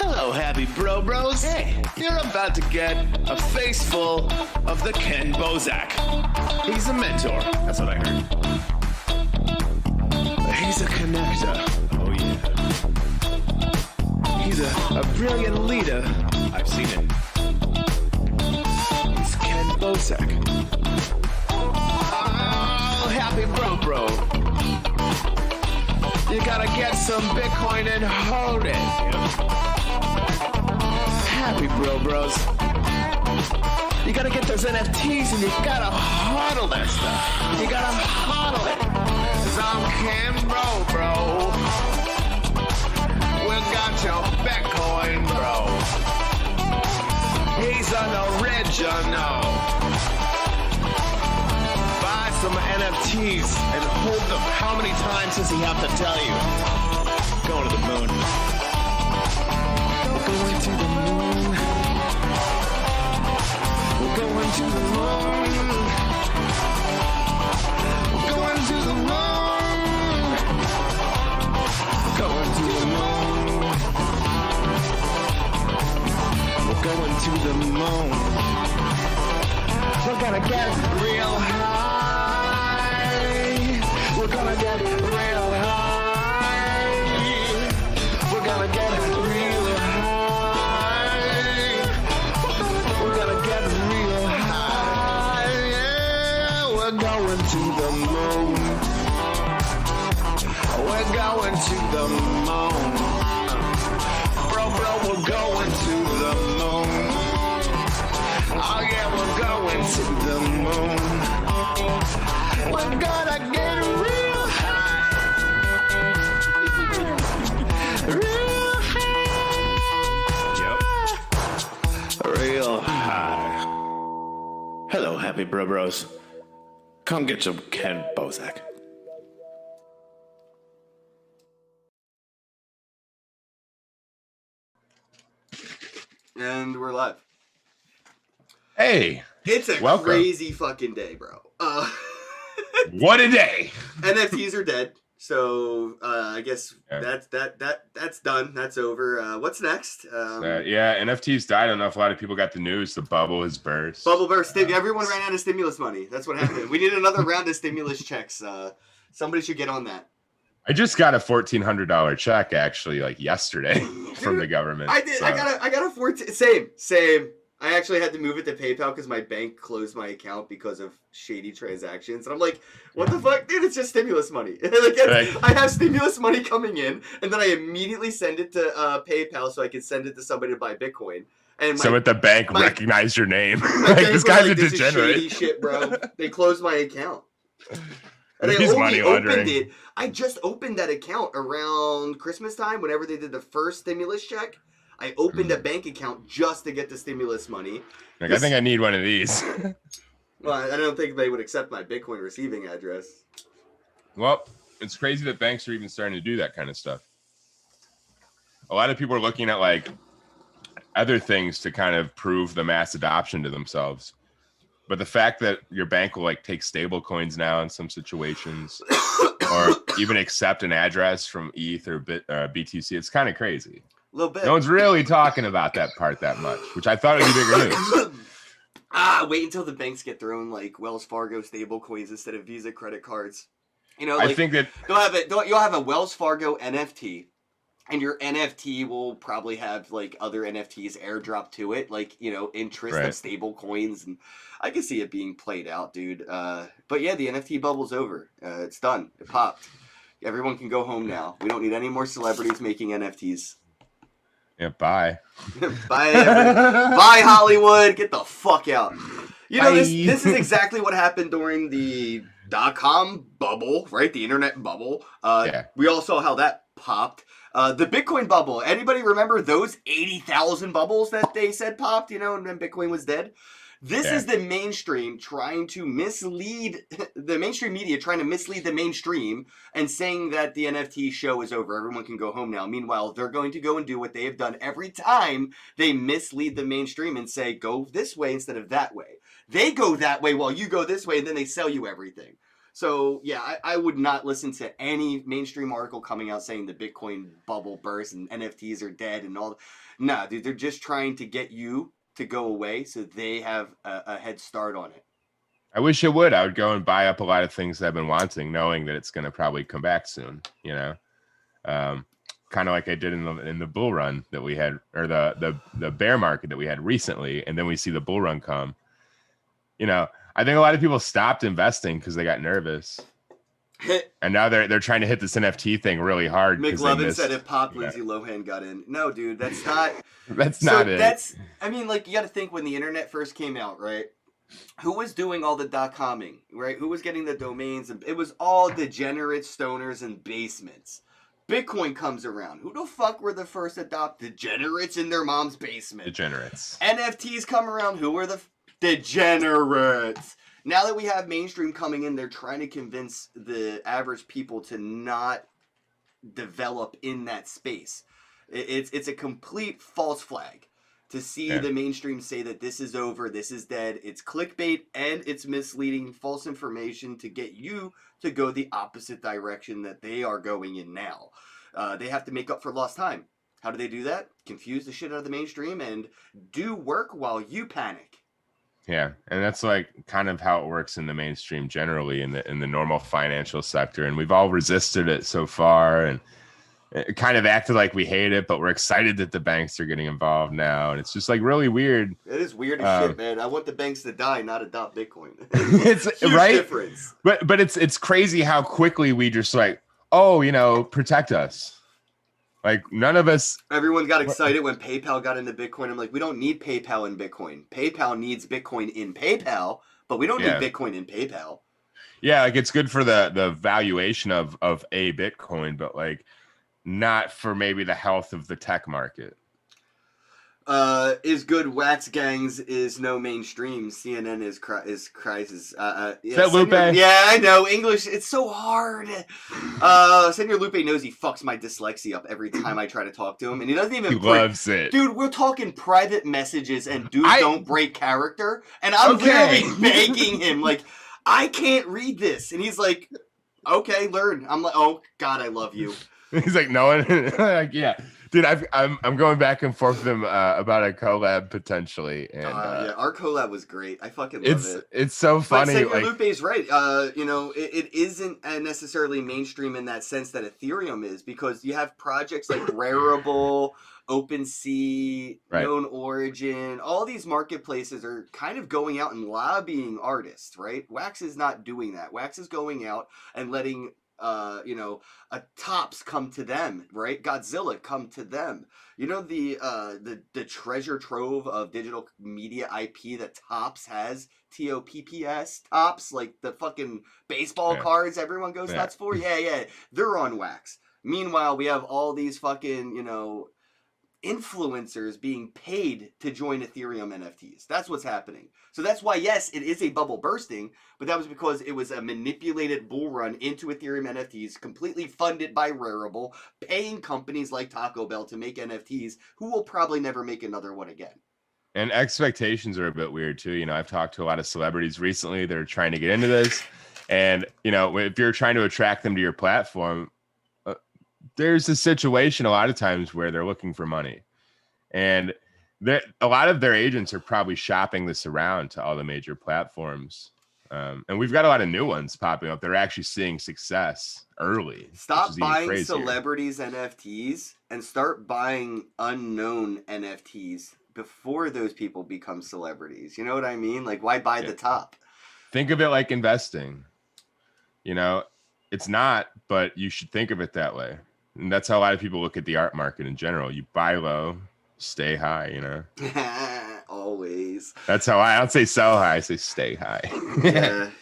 Hello, happy bros. Hey, you're about to get a face full of the Ken Bozak. He's a mentor. That's what I heard. He's a connector. Oh, yeah. He's a brilliant leader. I've seen it. He's Ken Bozak. Oh, happy bro. You gotta get some Bitcoin and hold it. Happy bros. You gotta get those NFTs and you gotta hodl that stuff. You gotta hodl it. 'Cause I'm Ken bro. We got your Bitcoin, bro. He's an original. Buy some NFTs and hold them. How many times does he have to tell you? Going to the moon. We're going to the moon. We're going to the moon. We're going to the moon. We're going to the moon. We're going to the moon. We're gonna get real high. We're gonna get real high. We're gonna get real high. We're gonna get real high. Yeah, we're going to the moon. We're going to the moon. Bro, we're going to the moon. Oh yeah, we're going to the moon. We're gonna get real high. Real high. Yep. Real high. Hello, happy bros. Come get your Ken Bozak. And we're live. Hey, It's a welcome. crazy fucking day, bro. What a day! NFTs are dead, so I guess Yeah. that's done. That's over. What's next? Yeah, NFTs died. I don't know if a lot of people got the news. The bubble has burst. Bubble burst. Everyone ran out of stimulus money. That's what happened. We need another round of stimulus checks. Somebody should get on that. I just got a $1,400 check actually, like yesterday, from the government. I did. so- I got a 14. Same. I actually had to move it to PayPal because my bank closed my account because of shady transactions. And I'm like, what the fuck? Dude, it's just stimulus money. I have stimulus money coming in, and then I immediately send it to PayPal so I can send it to somebody to buy Bitcoin. And So at the bank my- recognized your name. my Like, bank this was guy's like, a this is degenerate. shady shit, bro. They closed my account. And I He's only money opened laundering. it. I just opened that account around Christmas time, whenever they did the first stimulus check. I opened a bank account just to get the stimulus money. Like, I think I need one of these. Well, I don't think they would accept my Bitcoin receiving address. Well, it's crazy that banks are even starting to do that kind of stuff. A lot of people are looking at like other things to kind of prove the mass adoption to themselves. But the fact that your bank will like take stable coins now in some situations or even accept an address from ETH or BTC, it's kind of crazy. A little bit. No one's really talking about that part that much, which I thought would be bigger news. Wait until the banks get their own like Wells Fargo stable coins instead of Visa credit cards. You know, like, I think that you'll have a Wells Fargo NFT, and your NFT will probably have like other NFTs airdrop to it, like, you know, interest of Right. stable coins, and I can see it being played out, dude. But yeah, the NFT bubble's over. It's done. It popped. Everyone can go home now. We don't need any more celebrities making NFTs. yeah, bye. Bye Hollywood. Get the fuck out. You know, this Bye. is exactly what happened during the .com bubble, right? The internet bubble. Yeah. We all saw how that popped. The Bitcoin bubble. Anybody remember those 80,000 bubbles that they said popped, you know, and then Bitcoin was dead? This Yeah. is the mainstream trying to mislead, the mainstream media trying to mislead the mainstream and saying that the NFT show is over. Everyone can go home now. Meanwhile, they're going to go and do what they have done every time they mislead the mainstream and say, go this way instead of that way. They go that way while you go this way, and then they sell you everything. So yeah, I would not listen to any mainstream article coming out saying the Bitcoin bubble burst and NFTs are dead and all. Nah, dude, they're just trying to get you to go away so they have a head start on it. I wish it would. I would go and buy up a lot of things that I've been wanting, knowing that it's going to probably come back soon. You know, kind of like I did in the bull run that we had, or the bear market that we had recently, and then we see the bull run come. You know, I think a lot of people stopped investing because they got nervous, and now they're trying to hit this NFT thing really hard. McLovin said it popped. Lindsay Lohan got in. No, dude, that's not. That's not it. That's. I mean, like, you got to think when the internet first came out, right? Who was doing all the .comming, right? Who was getting the domains? And it was all degenerate stoners and basements. Bitcoin comes around. Who the fuck were the first adopt degenerates in their mom's basement? Degenerates. NFTs come around. Who were the degenerates? Now that we have mainstream coming in, they're trying to convince the average people to not develop in that space. It's a complete false flag. To see the mainstream say that this is over, this is dead, it's clickbait and it's misleading false information to get you to go the opposite direction that they are going in now. They have to make up for lost time. How do they do that? Confuse the shit out of the mainstream and do work while you panic. Yeah, and that's like kind of how it works in the mainstream generally in the normal financial sector, and we've all resisted it so far, and it kind of acted like we hate it, but we're excited that the banks are getting involved now. And it's just like really weird. It is weird as shit, man. I want the banks to die, not adopt Bitcoin. It's huge right. Difference. But it's crazy how quickly we just like, oh, you know, protect us. Like none of us. Everyone got excited when PayPal got into Bitcoin. I'm like, we don't need PayPal in Bitcoin. PayPal needs Bitcoin in PayPal, but we don't need Bitcoin in PayPal. Yeah, like it's good for the valuation of a Bitcoin, but like, not for maybe the health of the tech market. Is good wax gangs is no mainstream. CNN is crisis. Yeah, is that Lupe? Yeah, I know English. It's so hard. Senor Lupe knows he fucks my dyslexia up every time I try to talk to him, and he doesn't even. He loves it, dude. We're talking private messages, and don't break character, and I'm literally begging him like, I can't read this, and he's like, okay, learn. I'm like, oh God, I love you. He's like, no one. Like, yeah, dude. I'm going back and forth with him about a collab potentially, and yeah, our collab was great. I fucking love it. It's so funny. But Senor Lupe's right. You know, it isn't necessarily mainstream in that sense that Ethereum is, because you have projects like Rarible, OpenSea, Known Origin. All these marketplaces are kind of going out and lobbying artists, right? Wax is not doing that. Wax is going out and letting you know, Tops come to them, right? Godzilla come to them. You know, the treasure trove of digital media IP that Tops has, TOPPS, Tops, like the fucking baseball cards everyone goes nuts for. Yeah, they're on Wax. Meanwhile, we have all these fucking, you know, influencers being paid to join Ethereum NFTs. That's what's happening. So that's why, yes, it is a bubble bursting, but that was because it was a manipulated bull run into Ethereum NFTs, completely funded by Rarible, paying companies like Taco Bell to make NFTs, who will probably never make another one again. And expectations are a bit weird too. You know, I've talked to a lot of celebrities recently that are trying to get into this, and you know, if you're trying to attract them to your platform, there's a situation a lot of times where they're looking for money, and a lot of their agents are probably shopping this around to all the major platforms. And we've got a lot of new ones popping up. They're actually seeing success early. Stop buying celebrities NFTs and start buying unknown NFTs before those people become celebrities. You know what I mean? Like, why buy the top? Think of it like investing. You know, it's not, but you should think of it that way. And that's how a lot of people look at the art market in general. You buy low, stay high, you know? Always. That's how I don't say sell high, I say stay high.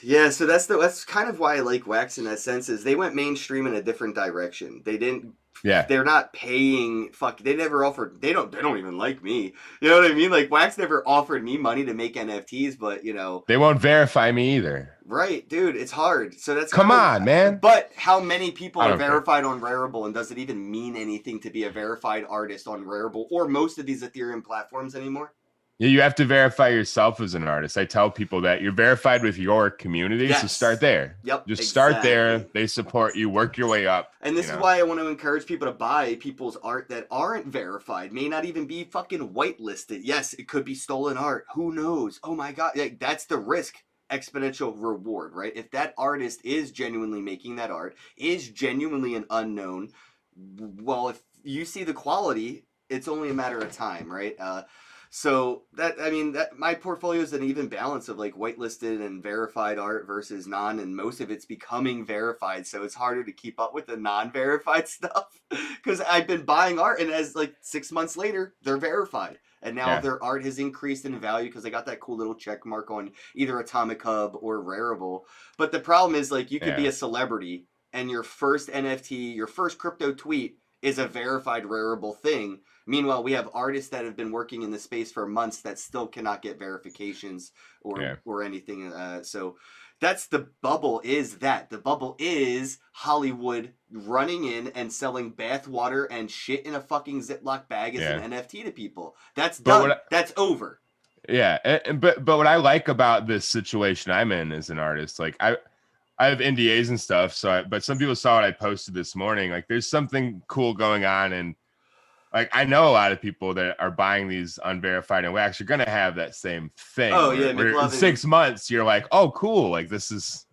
Yeah. So that's kind of why I like Wax in that sense, is they went mainstream in a different direction. They didn't. Yeah. They're not paying. They never offered. They don't even like me. You know what I mean? Like, Wax never offered me money to make NFTs, but you know. They won't verify me either. Right, dude. It's hard. So that's come on, man. But how many people are verified on Rarible, and does it even mean anything to be a verified artist on Rarible or most of these Ethereum platforms anymore? Yeah, you have to verify yourself as an artist. I tell people that you're verified with your community, so Yes. start there. Yep, Just start there. exactly. They support you. Work your way up. And this is why I want to encourage people to buy people's art that aren't verified, may not even be fucking whitelisted. Yes, it could be stolen art. Who knows? Oh my God. Like, that's the risk. Exponential reward, right? If that artist is genuinely making that art, is genuinely an unknown, well, if you see the quality, it's only a matter of time, right? So that, I mean, that my portfolio is an even balance of like whitelisted and verified art versus non, and most of it's becoming verified. So it's harder to keep up with the non-verified stuff because I've been buying art, and as like 6 months later, they're verified. And now their art has increased in value because they got that cool little check mark on either Atomic Hub or Rarible. But the problem is, like, you could be a celebrity and your first NFT, your first crypto tweet is a verified Rarible thing. Meanwhile, we have artists that have been working in the space for months that still cannot get verifications or anything. So that's the bubble. The bubble is Hollywood running in and selling bathwater and shit in a fucking Ziploc bag as an NFT to people. That's done. That's over. Yeah, but what I like about this situation I'm in as an artist, like I have NDAs and stuff. But some people saw what I posted this morning. Like, there's something cool going on, and like I know a lot of people that are buying these unverified and wax are gonna have that same thing. Oh yeah, McLovin. In 6 months, you're like, oh cool, like this is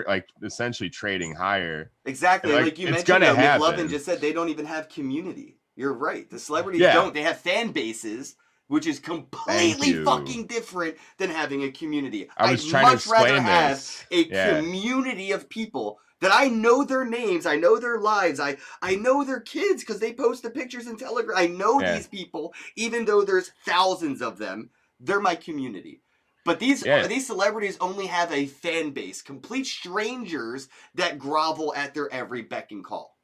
like essentially trading higher. Exactly, like you mentioned, McLovin just said they don't even have community. You're right. The celebrities don't. They have fan bases, which is completely fucking different than having a community. I'd much rather have a community of people that I know their names, I know their lives, I know their kids because they post the pictures in Telegram. I know these people, even though there's thousands of them. They're my community. But these celebrities only have a fan base, complete strangers that grovel at their every beck and call.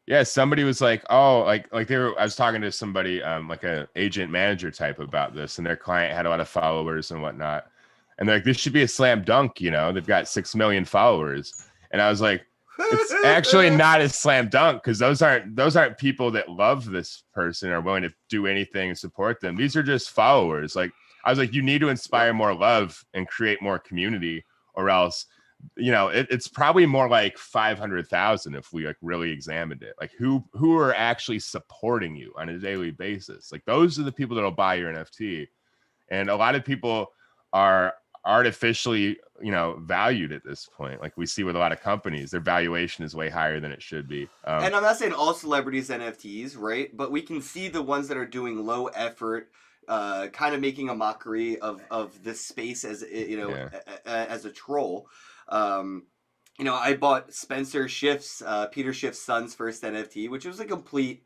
Yeah, somebody was like, oh, like I was talking to somebody, like an agent manager type about this, and their client had a lot of followers and whatnot. And they're like, this should be a slam dunk, you know, they've got 6 million followers. And I was like, it's actually not a slam dunk because those aren't people that love this person or willing to do anything and support them. These are just followers. Like, I was like, you need to inspire more love and create more community, or else, you know, it's probably more like 500,000 if we like really examined it. Like who are actually supporting you on a daily basis. Like those are the people that'll buy your NFT. And a lot of people are artificially, you know, valued at this point. Like we see with a lot of companies, their valuation is way higher than it should be. And I'm not saying all celebrities NFTs, right? But we can see the ones that are doing low effort, kind of making a mockery of this space as, you know, as a troll. You know, I bought Spencer Schiff's, Peter Schiff's son's first NFT, which was a complete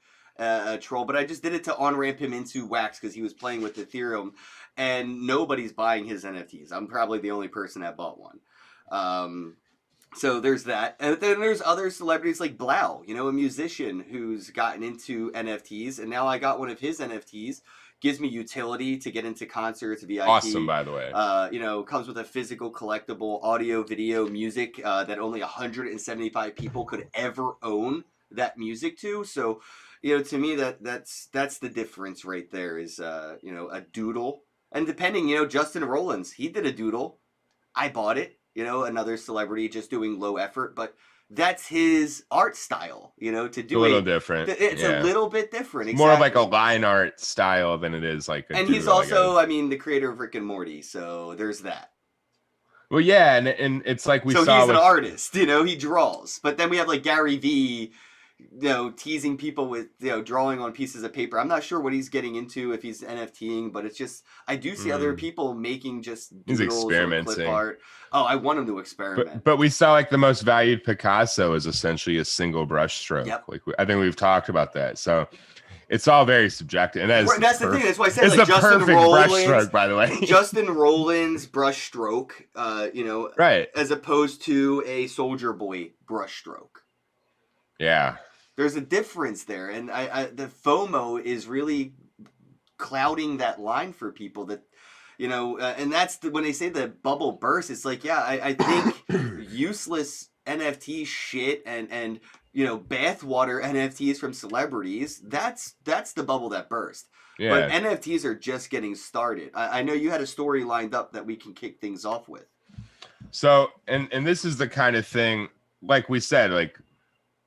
troll, but I just did it to on-ramp him into Wax because he was playing with Ethereum, and nobody's buying his NFTs. I'm probably the only person that bought one. So there's that. And then there's other celebrities like Blau, you know, a musician who's gotten into NFTs, and now I got one of his NFTs. Gives me utility to get into concerts, VIP. Awesome, by the way. You know, comes with a physical, collectible audio, video, music that only 175 people could ever own that music to. So, you know, to me, that's the difference right there is, you know, a doodle. And depending, you know, Justin Rollins, he did a doodle. I bought it, you know, another celebrity just doing low effort, but that's his art style, you know, to do a little different. It's a little bit different. More of like a line art style than it is like a and he's also, I mean, the creator of Rick and Morty, so there's that. Well, yeah, and it's like we saw. So he's an artist, you know, he draws. But then we have like Gary Vee, you know, teasing people with, you know, drawing on pieces of paper. I'm not sure what he's getting into if he's NFTing, but it's just I do see other people making just he's experimenting. Clip art. Oh, I want him to experiment. But we saw like the most valued Picasso is essentially a single brush stroke. Yep. Like I think we've talked about that. So it's all very subjective. And that's the thing. That's why I said it's like the Justin perfect Rollins, brush stroke, by the way. Justin Rollins brush stroke, you know, right, as opposed to a Soldier Boy brush stroke. Yeah. There's a difference there, and the FOMO is really clouding that line for people that, you know, and that's when they say the bubble burst, it's like, yeah, I think useless NFT shit and bathwater NFTs from celebrities, that's the bubble that burst. Yeah. But NFTs are just getting started. I know you had a story lined up that we can kick things off with. So, and this is the kind of thing, like we said, like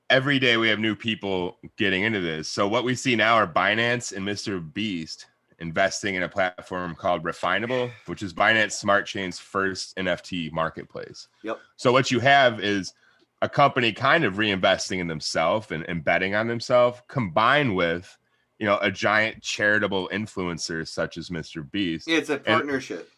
every day we have new people getting into this. So what we see now are Binance and Mr. Beast investing in a platform called Refinable, which is Binance Smart Chain's first NFT marketplace. Yep. So what you have is a company kind of reinvesting in themselves and betting on themselves, combined with, a giant charitable influencer such as Mr. Beast. It's a partnership.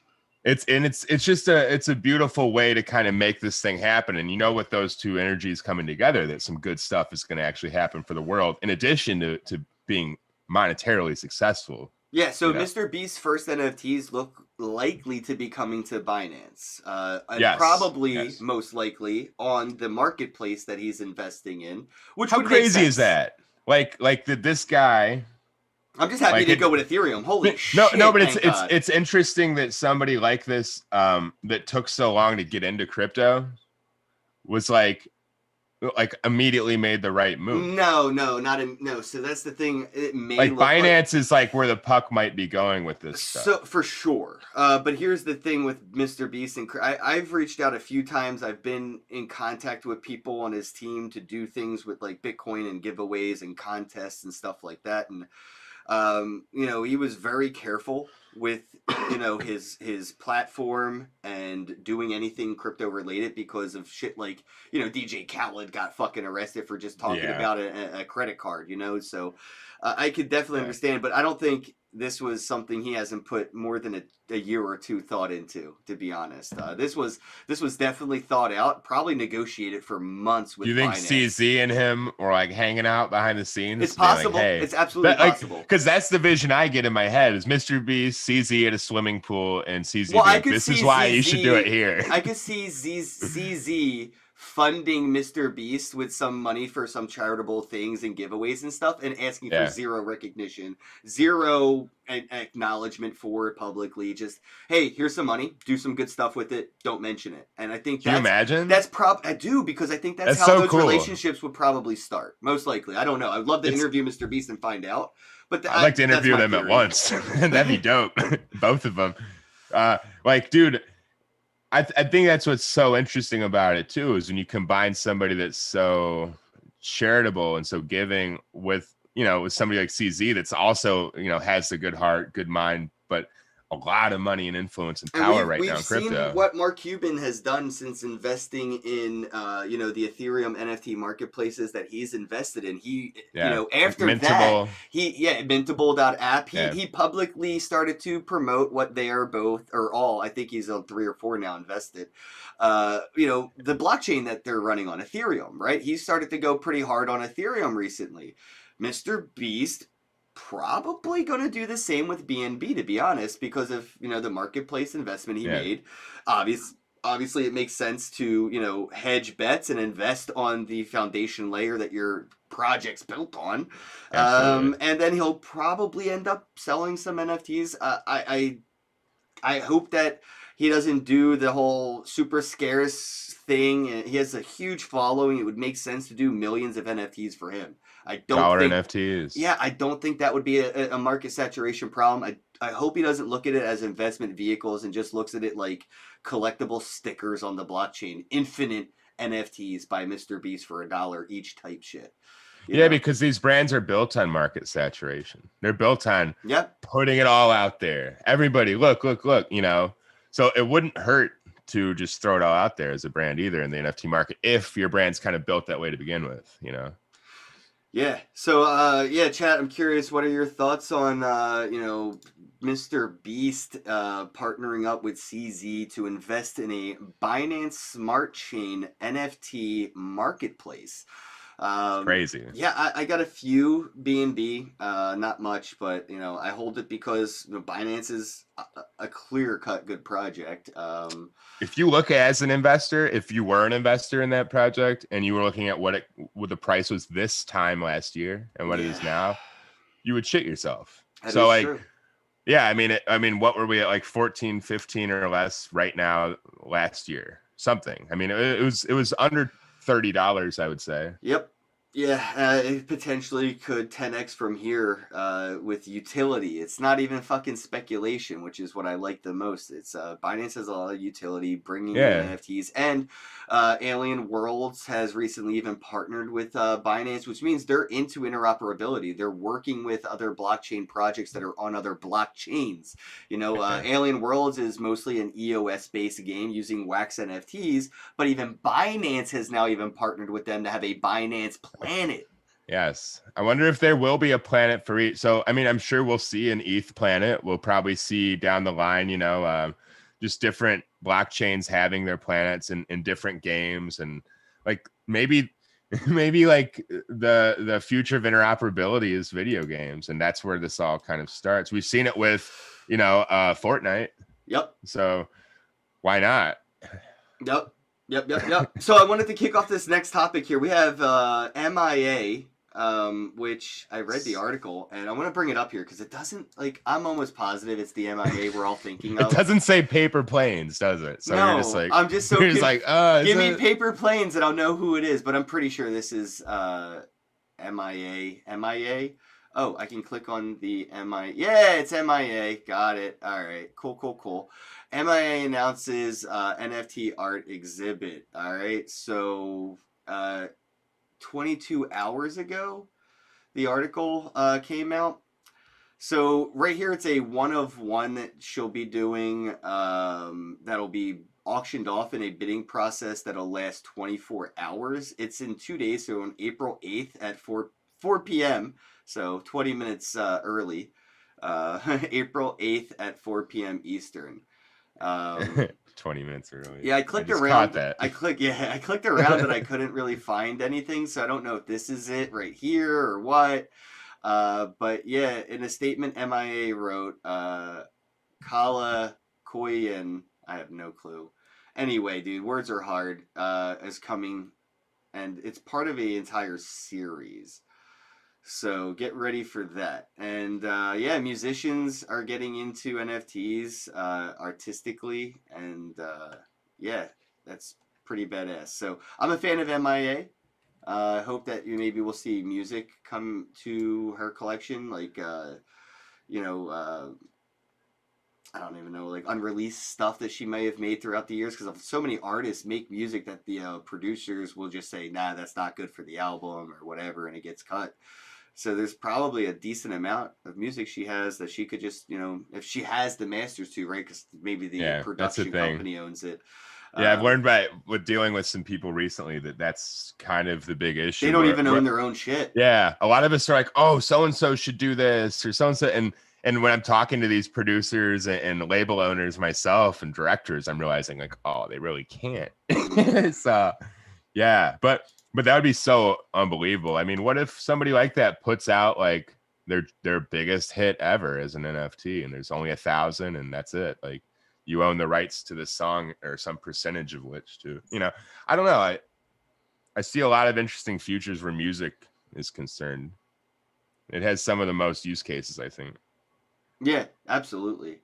It's just a beautiful way to kind of make this thing happen. And with those two energies coming together, that some good stuff is going to actually happen for the world, in addition to being monetarily successful. Yeah, so Mr. Beast's first NFTs look likely to be coming to Binance. And probably most likely on the marketplace that he's investing in. Which How crazy is that? Like this guy. I'm just happy to go with Ethereum. Holy shit. No, but it's interesting that somebody like this that took so long to get into crypto was like immediately made the right move. No. So that's the thing. It may look Binance is like where the puck might be going with this stuff. So for sure. But here's the thing with Mr. Beast, and I've reached out a few times. I've been in contact with people on his team to do things with like Bitcoin and giveaways and contests and stuff like that. And he was very careful with his platform and doing anything crypto related because of shit like DJ Khaled got fucking arrested for just talking about a credit card. So I could definitely understand, but I don't think this was something he hasn't put more than a year or two thought into, to be honest. This was definitely thought out, probably negotiated for months with. Do you think Binance. CZ and him were like hanging out behind the scenes? It's possible. Hey, it's absolutely possible. Because that's the vision I get in my head: is Mr. Beast, CZ at a swimming pool, and CZ. Well, this is why you should do it here. I could see CZ funding Mr. Beast with some money for some charitable things and giveaways and stuff, and asking for zero recognition, zero acknowledgement for it publicly. Just, hey, here's some money, do some good stuff with it, don't mention it. And I think Can you imagine? I do, because I think that's how so those cool. relationships would probably start. Most likely. I don't know. I'd love to interview Mr. Beast and find out. But I'd like to interview them at once. That'd be dope. Both of them. Dude, I think that's what's so interesting about it too, is when you combine somebody that's so charitable and so giving with somebody like CZ that's also has a good heart, good mind, but a lot of money and influence and power right now in crypto. We've seen what Mark Cuban has done since investing in the Ethereum NFT marketplaces that he's invested in. He after Mintable. that Mintable.app he publicly started to promote what they are both or all. I think he's on 3 or 4 now invested. The blockchain that they're running on, Ethereum, right? He started to go pretty hard on Ethereum recently. Mr. Beast probably going to do the same with BNB, to be honest, because of the marketplace investment he made. Obviously it makes sense to hedge bets and invest on the foundation layer that your project's built on. And then he'll probably end up selling some NFTs. I hope that he doesn't do the whole super scarce thing. He has a huge following. It would make sense to do millions of NFTs for him. I don't think NFTs. Yeah, I don't think that would be a market saturation problem. I hope he doesn't look at it as investment vehicles and just looks at it like collectible stickers on the blockchain. Infinite NFTs by Mr. Beast for $1 each type shit. You know? Because these brands are built on market saturation. They're built on putting it all out there. Everybody, look. So it wouldn't hurt to just throw it all out there as a brand either in the NFT market if your brand's kind of built that way to begin with, Yeah. So, chat, I'm curious, what are your thoughts on, Mr. Beast partnering up with CZ to invest in a Binance Smart Chain NFT marketplace? Crazy. Yeah, I got a few BNB, not much, but I hold it because Binance is a clear-cut good project. If you look as an investor, if you were an investor in that project and you were looking at what the price was this time last year and what it is now, you would shit yourself. That so is true. Yeah, I mean, what were we at, like 14, 15 or less right now last year? Something. I mean, it was under $30, I would say. Yep. Yeah, it potentially could 10x from here with utility. It's not even fucking speculation, which is what I like the most. It's Binance has a lot of utility bringing in Yeah. NFTs, and Alien Worlds has recently even partnered with Binance, which means they're into interoperability. They're working with other blockchain projects that are on other blockchains. You know, Alien Worlds is mostly an EOS-based game using Wax NFTs, but even Binance has now even partnered with them to have a Binance planet. Yes. I wonder if there will be a planet for each. So, I mean, I'm sure we'll see an ETH planet. We'll probably see down the line, you know, just different blockchains having their planets in different games. And like maybe like the future of interoperability is video games. And that's where this all kind of starts. We've seen it with, you know, Fortnite. Yep. So why not? Yep. So I wanted to kick off this next topic here. We have MIA, which I read the article, and I want to bring it up here because it doesn't, like, I'm almost positive it's the MIA we're all thinking of. It doesn't say Paper Planes, does it? So no, you're just like, I'm just so you're just like, give me Paper Planes and I'll know who it is, but I'm pretty sure this is MIA. Oh, I can click on the MIA. Yeah, it's MIA. Got it. All right. Cool. MIA announces NFT art exhibit. All right. So 22 hours ago, the article came out. So right here, it's a one of one that she'll be doing. That'll be auctioned off in a bidding process that'll last 24 hours. It's in 2 days, so on April 8th at 4 p.m., so 20 minutes early, April 8th at 4 p.m. Eastern. 20 minutes early. Yeah, I clicked around. I clicked around, but I couldn't really find anything, so I don't know if this is it right here or what. But yeah, in a statement, MIA wrote, Kala Koyan, I have no clue. Anyway, dude, words are hard, is coming, and it's part of an entire series. So get ready for that. And yeah, musicians are getting into NFTs artistically, and yeah, that's pretty badass. So I'm a fan of MIA. I hope that maybe we'll see music come to her collection, like you know, I don't even know, like unreleased stuff that she may have made throughout the years, because so many artists make music that the producers will just say, nah, that's not good for the album or whatever, and it gets cut. So there's probably a decent amount of music she has that she could just, you know, if she has the masters to, right? Because maybe the production company owns it. Yeah, I've learned with dealing with some people recently that's kind of the big issue. They don't even own their own shit. Yeah, a lot of us are like, oh, so-and-so should do this or so-and-so. And when I'm talking to these producers and label owners myself and directors, I'm realizing like, oh, they really can't. So, yeah, but that would be so unbelievable. I mean, what if somebody like that puts out like their biggest hit ever as an NFT, and there's only 1,000 and that's it? Like, you own the rights to the song or some percentage of which to, you know, I don't know. I see a lot of interesting futures where music is concerned. It has some of the most use cases, I think. Yeah, absolutely.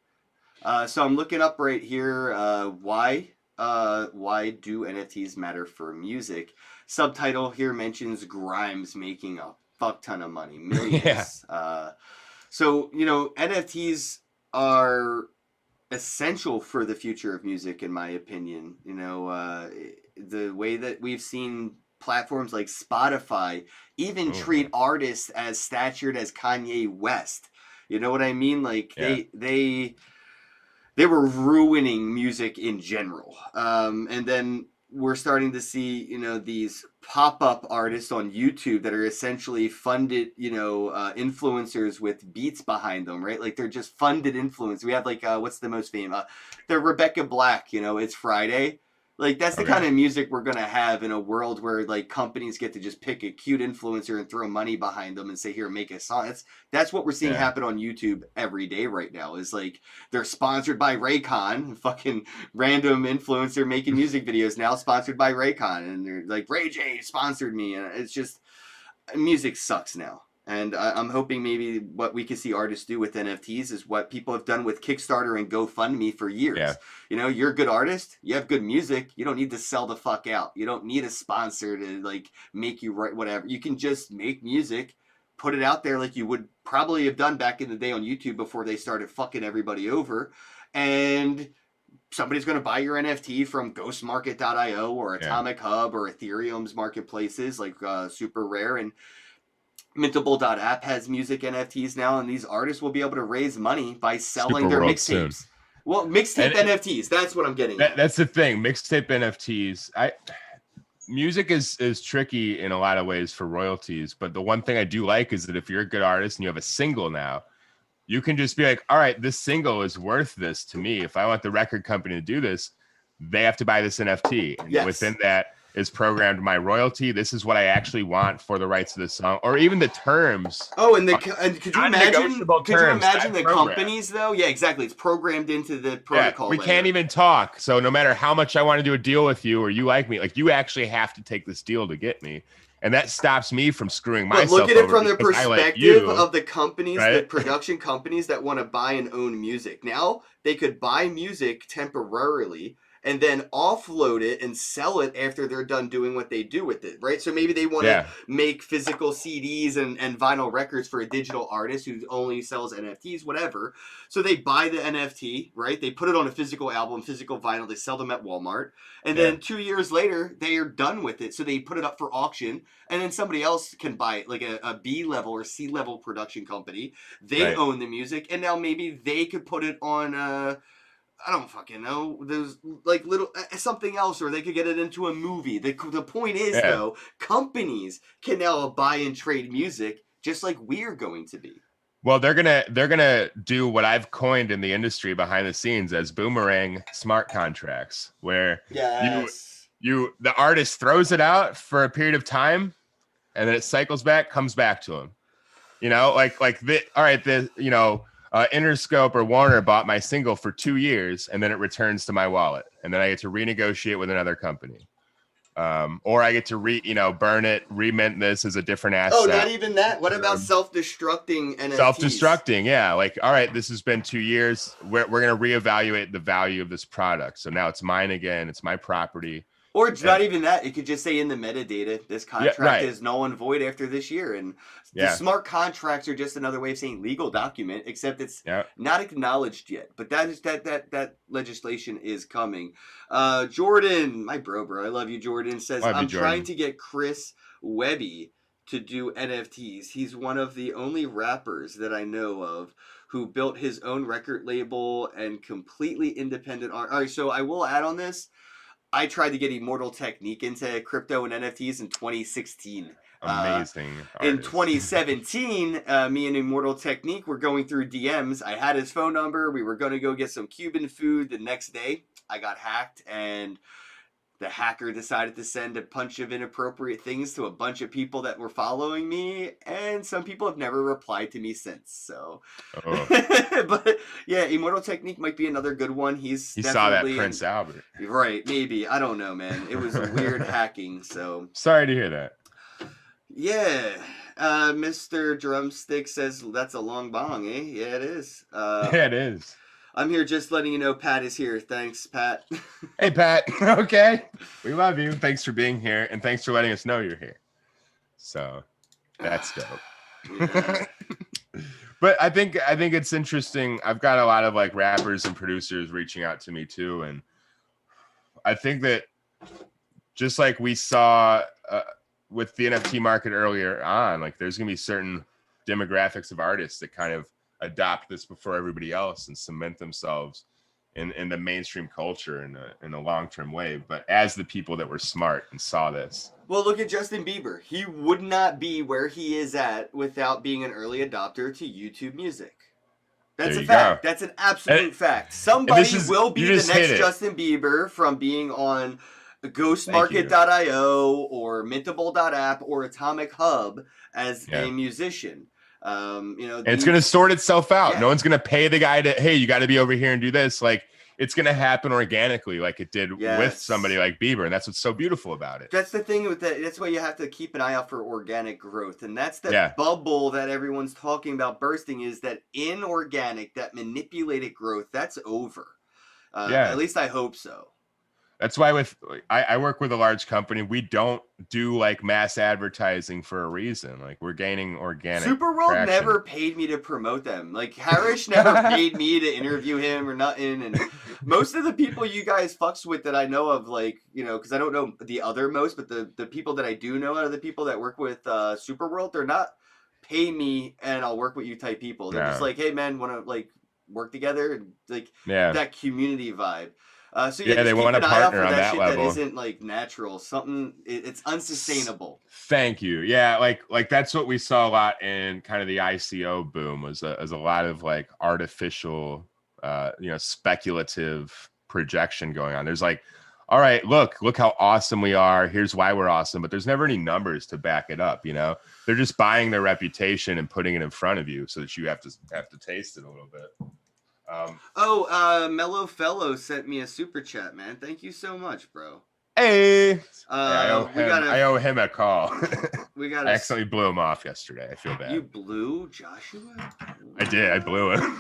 So I'm looking up right here, why do NFTs matter for music? Subtitle here mentions Grimes making a fuck ton of money, millions. Yeah. So, you know, NFTs are essential for the future of music, in my opinion. You know, the way that we've seen platforms like Spotify even treat artists as statured as Kanye West. You know what I mean? Like, they were ruining music in general. And then we're starting to see, you know, these pop-up artists on YouTube that are essentially funded, you know, influencers with beats behind them, right? Like, they're just funded influence. We have, like, what's the most famous? The Rebecca Black, you know, It's Friday. Like, that's the kind of music we're going to have in a world where, like, companies get to just pick a cute influencer and throw money behind them and say, here, make a song. That's what we're seeing happen on YouTube every day right now, is, like, they're sponsored by Raycon, fucking random influencer making music videos now sponsored by Raycon. And they're like, Ray J sponsored me. And it's just, music sucks now. And I'm hoping maybe what we could see artists do with NFTs is what people have done with Kickstarter and GoFundMe for years. Yeah. You know, you're a good artist, you have good music, you don't need to sell the fuck out. You don't need a sponsor to like make you write whatever. You can just make music, put it out there like you would probably have done back in the day on YouTube before they started fucking everybody over. And somebody's going to buy your NFT from ghostmarket.io or Atomic Hub or Ethereum's marketplaces like Super Rare, and Mintable.app has music NFTs now, and these artists will be able to raise money by selling their mixtapes. Well, mixtape NFTs, that's what I'm getting at. That's the thing. Mixtape NFTs. Music is tricky in a lot of ways for royalties, but the one thing I do like is that if you're a good artist and you have a single now, you can just be like, all right, this single is worth this to me. If I want the record company to do this, they have to buy this NFT. And within that is programmed my royalty. This is what I actually want for the rights of the song, or even the terms. Oh, and could you imagine the companies though? Yeah, exactly. It's programmed into the protocol. We can't even talk. So no matter how much I want to do a deal with you or you like me, like you actually have to take this deal to get me. And that stops me from screwing myself over. But look at it from the perspective of the companies, the production companies that want to buy and own music. Now they could buy music temporarily and then offload it and sell it after they're done doing what they do with it, right? So maybe they want to make physical CDs and vinyl records for a digital artist who only sells NFTs, whatever. So they buy the NFT, right? They put it on a physical album, physical vinyl. They sell them at Walmart. And then 2 years later, they are done with it. So they put it up for auction, and then somebody else can buy it, like a B-level or C-level production company. They own the music, and now maybe they could put it on I don't fucking know. There's like little something else, or they could get it into a movie. The point is though, companies can now buy and trade music just like we're going to be. Well, they're gonna do what I've coined in the industry behind the scenes as boomerang smart contracts, where you the artist throws it out for a period of time, and then it cycles back, comes back to him. You know, Interscope or Warner bought my single for 2 years, and then it returns to my wallet, and then I get to renegotiate with another company, or I get to burn it, remint this as a different asset. Oh, not even that. What about self-destructing NFTs? Self-destructing, yeah. Like, all right, this has been 2 years. We're gonna reevaluate the value of this product, so now it's mine again. It's my property. Or it's not even that. It could just say in the metadata, this contract is null and void after this year. And the smart contracts are just another way of saying legal document, except it's not acknowledged yet. But that legislation is coming. Jordan, my bro, I love you, Jordan, says, I'm trying to get Chris Webby to do NFTs. He's one of the only rappers that I know of who built his own record label and completely independent art. All right, so I will add on this. I tried to get Immortal Technique into crypto and NFTs in 2016. Amazing. In 2017, me and Immortal Technique were going through DMs. I had his phone number. We were going to go get some Cuban food. The next day, I got hacked, and the hacker decided to send a bunch of inappropriate things to a bunch of people that were following me, and some people have never replied to me since. So, but yeah, Immortal Technique might be another good one. He saw that Prince Albert, right? Maybe, I don't know, man. It was weird hacking. So sorry to hear that. Yeah, Mr. Drumstick says that's a long bong, eh? Yeah, it is. Yeah, it is. I'm here just letting you know Pat is here. Thanks, Pat. Hey, Pat. Okay. We love you. Thanks for being here, and thanks for letting us know you're here. So that's dope. Yeah. But I think it's interesting. I've got a lot of like rappers and producers reaching out to me too, and I think that just like we saw with the NFT market earlier on, like there's gonna be certain demographics of artists that kind of adopt this before everybody else and cement themselves in the mainstream culture in a long-term way, but as the people that were smart and saw this. Well, look at Justin Bieber. He would not be where he is at without being an early adopter to YouTube Music. That's a fact. That's an absolute fact. Somebody will be the next Justin Bieber from being on ghostmarket.io or Mintable.app or Atomic Hub as a musician. And it's going to sort itself out. Yeah. No one's going to pay the guy to, hey, you got to be over here and do this. Like, it's going to happen organically, like it did with somebody like Bieber. And that's what's so beautiful about it. That's the thing with that. That's why you have to keep an eye out for organic growth. And that's the bubble that everyone's talking about bursting, is that inorganic, that manipulated growth, that's over. At least I hope so. That's why I work with a large company. We don't do like mass advertising for a reason. Like, we're gaining organic Superworld traction. never paid me to promote them. Like, Harish never paid me to interview him or nothing. And most of the people you guys fucks with that I know of, like, because I don't know the other most, but the people that I do know out of the people that work with Superworld, they're not pay me and I'll work with you type people. They're just like, hey man, want to like work together, and like that community vibe. So they want to partner on that level. That isn't like natural. Something it's unsustainable. Thank you. Yeah, like that's what we saw a lot in kind of the ICO boom. Was a lot of like artificial, speculative projection going on. There's like, all right, look how awesome we are. Here's why we're awesome, but there's never any numbers to back it up. They're just buying their reputation and putting it in front of you so that you have to taste it a little bit. Mellow Fellow sent me a super chat, man. Thank you so much, bro. Hey, I owe him a call. I accidentally blew him off yesterday. I feel bad. You blew Joshua? I did. I blew him.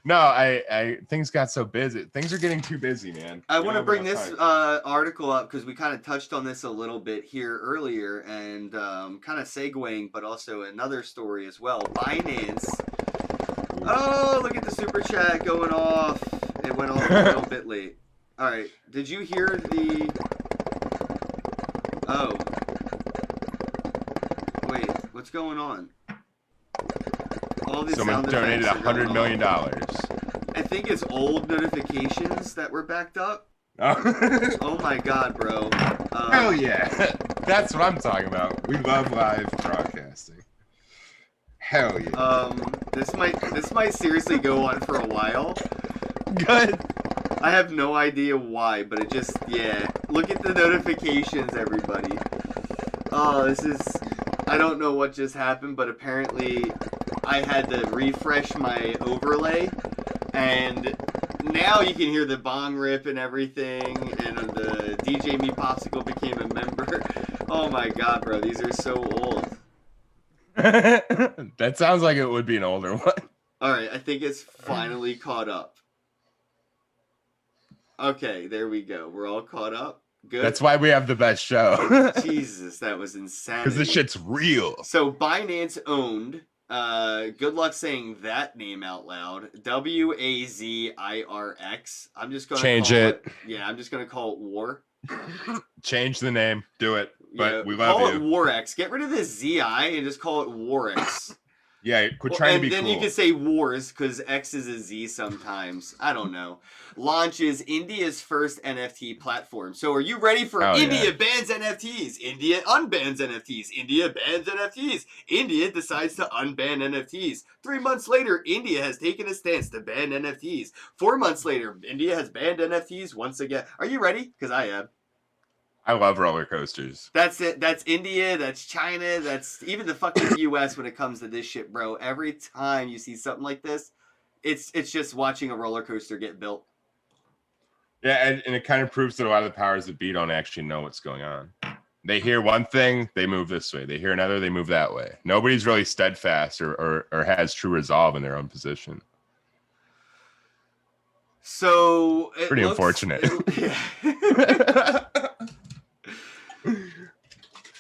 No, I things got so busy. Things are getting too busy, man. I want to bring this article up because we kind of touched on this a little bit here earlier, and kind of segueing, but also another story as well. Binance. Oh, look at the super chat going off. It went off a little bit late. All right. Did you hear the... Oh. Wait. What's going on? All these someone donated $100 million. I think it's old notifications that were backed up. Oh my god, bro. Hell yeah. That's what I'm talking about. We love live broadcasting. Hell yeah. This might seriously go on for a while. Good. I have no idea why, but it just, look at the notifications, everybody. Oh, I don't know what just happened, but apparently I had to refresh my overlay, and now you can hear the bong rip and everything, and the DJ Me Popsicle became a member. Oh my god, bro, these are so old. That sounds like it would be an older one. Alright, I think it's finally caught up. Okay, there we go. We're all caught up. Good. That's why we have the best show. Jesus, that was insanity. Because this shit's real. So Binance owned, good luck saying that name out loud, WAZIRX. I'm just going to change it. I'm just going to call it War. Change the name. Do it. But we love you. Call it WarX. Get rid of the ZI and just call it WarX. Yeah, quit trying to be cool. And then you can say wars because X is a Z sometimes. I don't know. Launches India's first NFT platform. So are you ready for India bans NFTs? India unbans NFTs. India bans NFTs. India decides to unban NFTs. 3 months later, India has taken a stance to ban NFTs. 4 months later, India has banned NFTs once again. Are you ready? Because I am. I love roller coasters. That's it. That's India. That's China. That's even the fucking US when it comes to this shit, bro. Every time you see something like this, it's just watching a roller coaster get built. Yeah, and it kind of proves that a lot of the powers that be don't actually know what's going on. They hear one thing, they move this way. They hear another, they move that way. Nobody's really steadfast or has true resolve in their own position. So pretty unfortunate.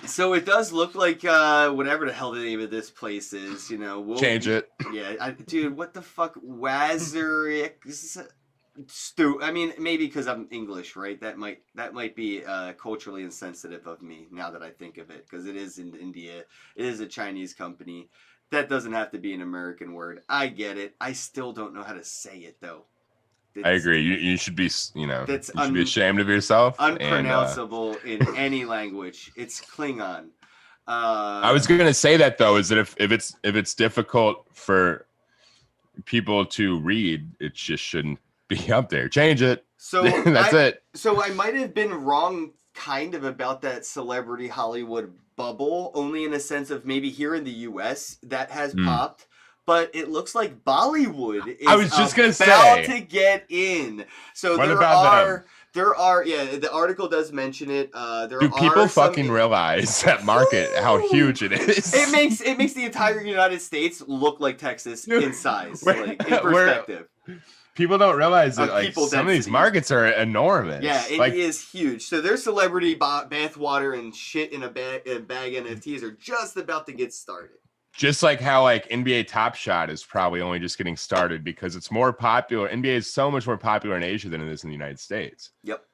So it does look like whatever the hell the name of this place is, we'll change it. Yeah, dude, what the fuck, WAZIRX? I mean, maybe because I'm English, right? That might be culturally insensitive of me now that I think of it, because it is in India. It is a Chinese company. That doesn't have to be an American word. I get it. I still don't know how to say it though. I agree. You should be, you should be ashamed of yourself. Unpronounceable in any language. It's Klingon. I was going to say that though, is that if it's difficult for people to read, it just shouldn't be up there. Change it. So that's it. So I might have been wrong kind of about that celebrity Hollywood bubble, only in a sense of maybe here in the U.S. that has popped. But it looks like Bollywood is I was just gonna about say. to get in. So What there about are them? there are the article does mention it. Do people fucking realize that market, how huge it is? It makes the entire United States look like Texas in size, like in perspective. People don't realize that like people some of these density. markets are enormous. Yeah, it is huge. So their celebrity bathwater and shit in a bag NFTs are just about to get started. Just like how like NBA Top Shot is probably only just getting started because it's more popular. NBA is so much more popular in Asia than it is in the United States. Yep.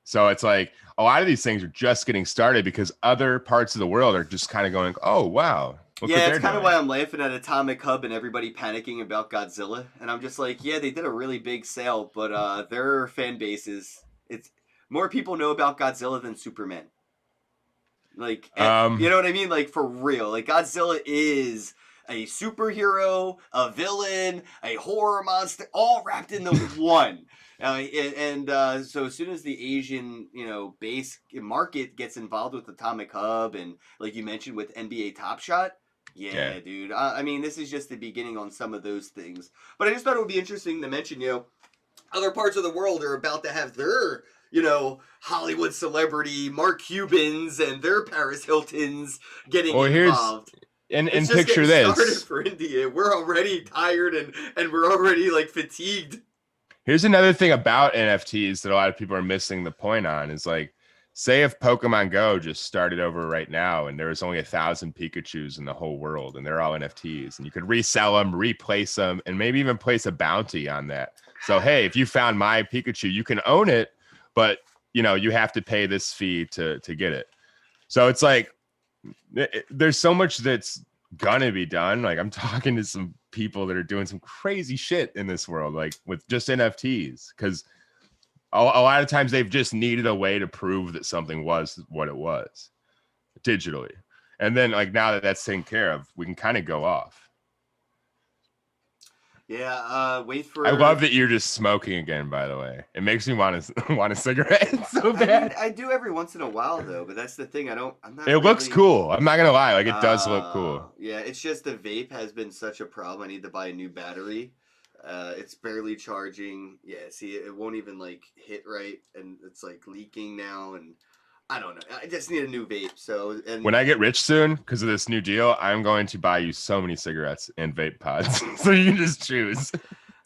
So it's like a lot of these things are just getting started because other parts of the world are just kind of going, oh, wow. Yeah, it's kind of why I'm laughing at Atomic Hub and everybody panicking about Godzilla. And I'm just like, yeah, they did a really big sale, but their fan bases, it's more people know about Godzilla than Superman. Like, you know what I mean? Like, for real. Like, Godzilla is a superhero, a villain, a horror monster, all wrapped into one. So as soon as the Asian, base market gets involved with Atomic Hub and, like you mentioned, with NBA Top Shot, yeah. Dude. I mean, this is just the beginning on some of those things. But I just thought it would be interesting to mention, other parts of the world are about to have their Hollywood celebrity Mark Cubans and their Paris Hiltons getting involved. And picture this. Started for India. We're already tired and we're already like fatigued. Here's another thing about NFTs that a lot of people are missing the point on is like, say if Pokemon Go just started over right now and there was only 1,000 Pikachus in the whole world and they're all NFTs and you could resell them, replace them, and maybe even place a bounty on that. So, hey, if you found my Pikachu, you can own it, but you have to pay this fee to get it. So it's like there's so much that's gonna be done. Like I'm talking to some people that are doing some crazy shit in this world, like with just NFTs, because a lot of times they've just needed a way to prove that something was what it was digitally. And then like now that that's taken care of, we can kind of go off. Yeah, wait for. I love that you're just smoking again. By the way, it makes me want a cigarette so bad. I do every once in a while though, but that's the thing. I'm not. It looks cool. I'm not gonna lie. Like it does look cool. Yeah, it's just the vape has been such a problem. I need to buy a new battery. It's barely charging. Yeah, see, it won't even like hit right, and it's like leaking now, and I don't know. I just need a new vape. So, and when I get rich soon, because of this new deal, I'm going to buy you so many cigarettes and vape pods, so you can just choose.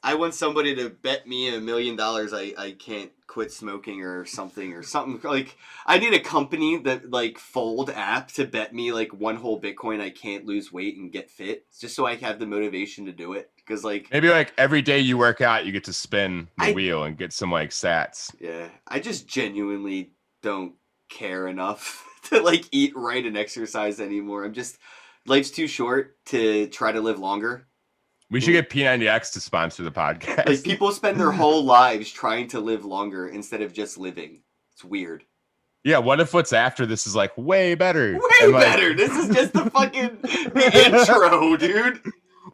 I want somebody to bet me $1 million I can't quit smoking or something like. I need a company that like Fold app to bet me like one whole Bitcoin I can't lose weight and get fit, just so I have the motivation to do it. Because like maybe like every day you work out, you get to spin the wheel and get some like sats. Yeah, I just genuinely don't care enough to like eat right and exercise anymore. Life's too short to try to live longer. We should get P90X to sponsor the podcast. Like people spend their whole lives trying to live longer instead of just living. It's weird. Yeah, what if what's after this is like way better? Way better. This is just the intro, dude.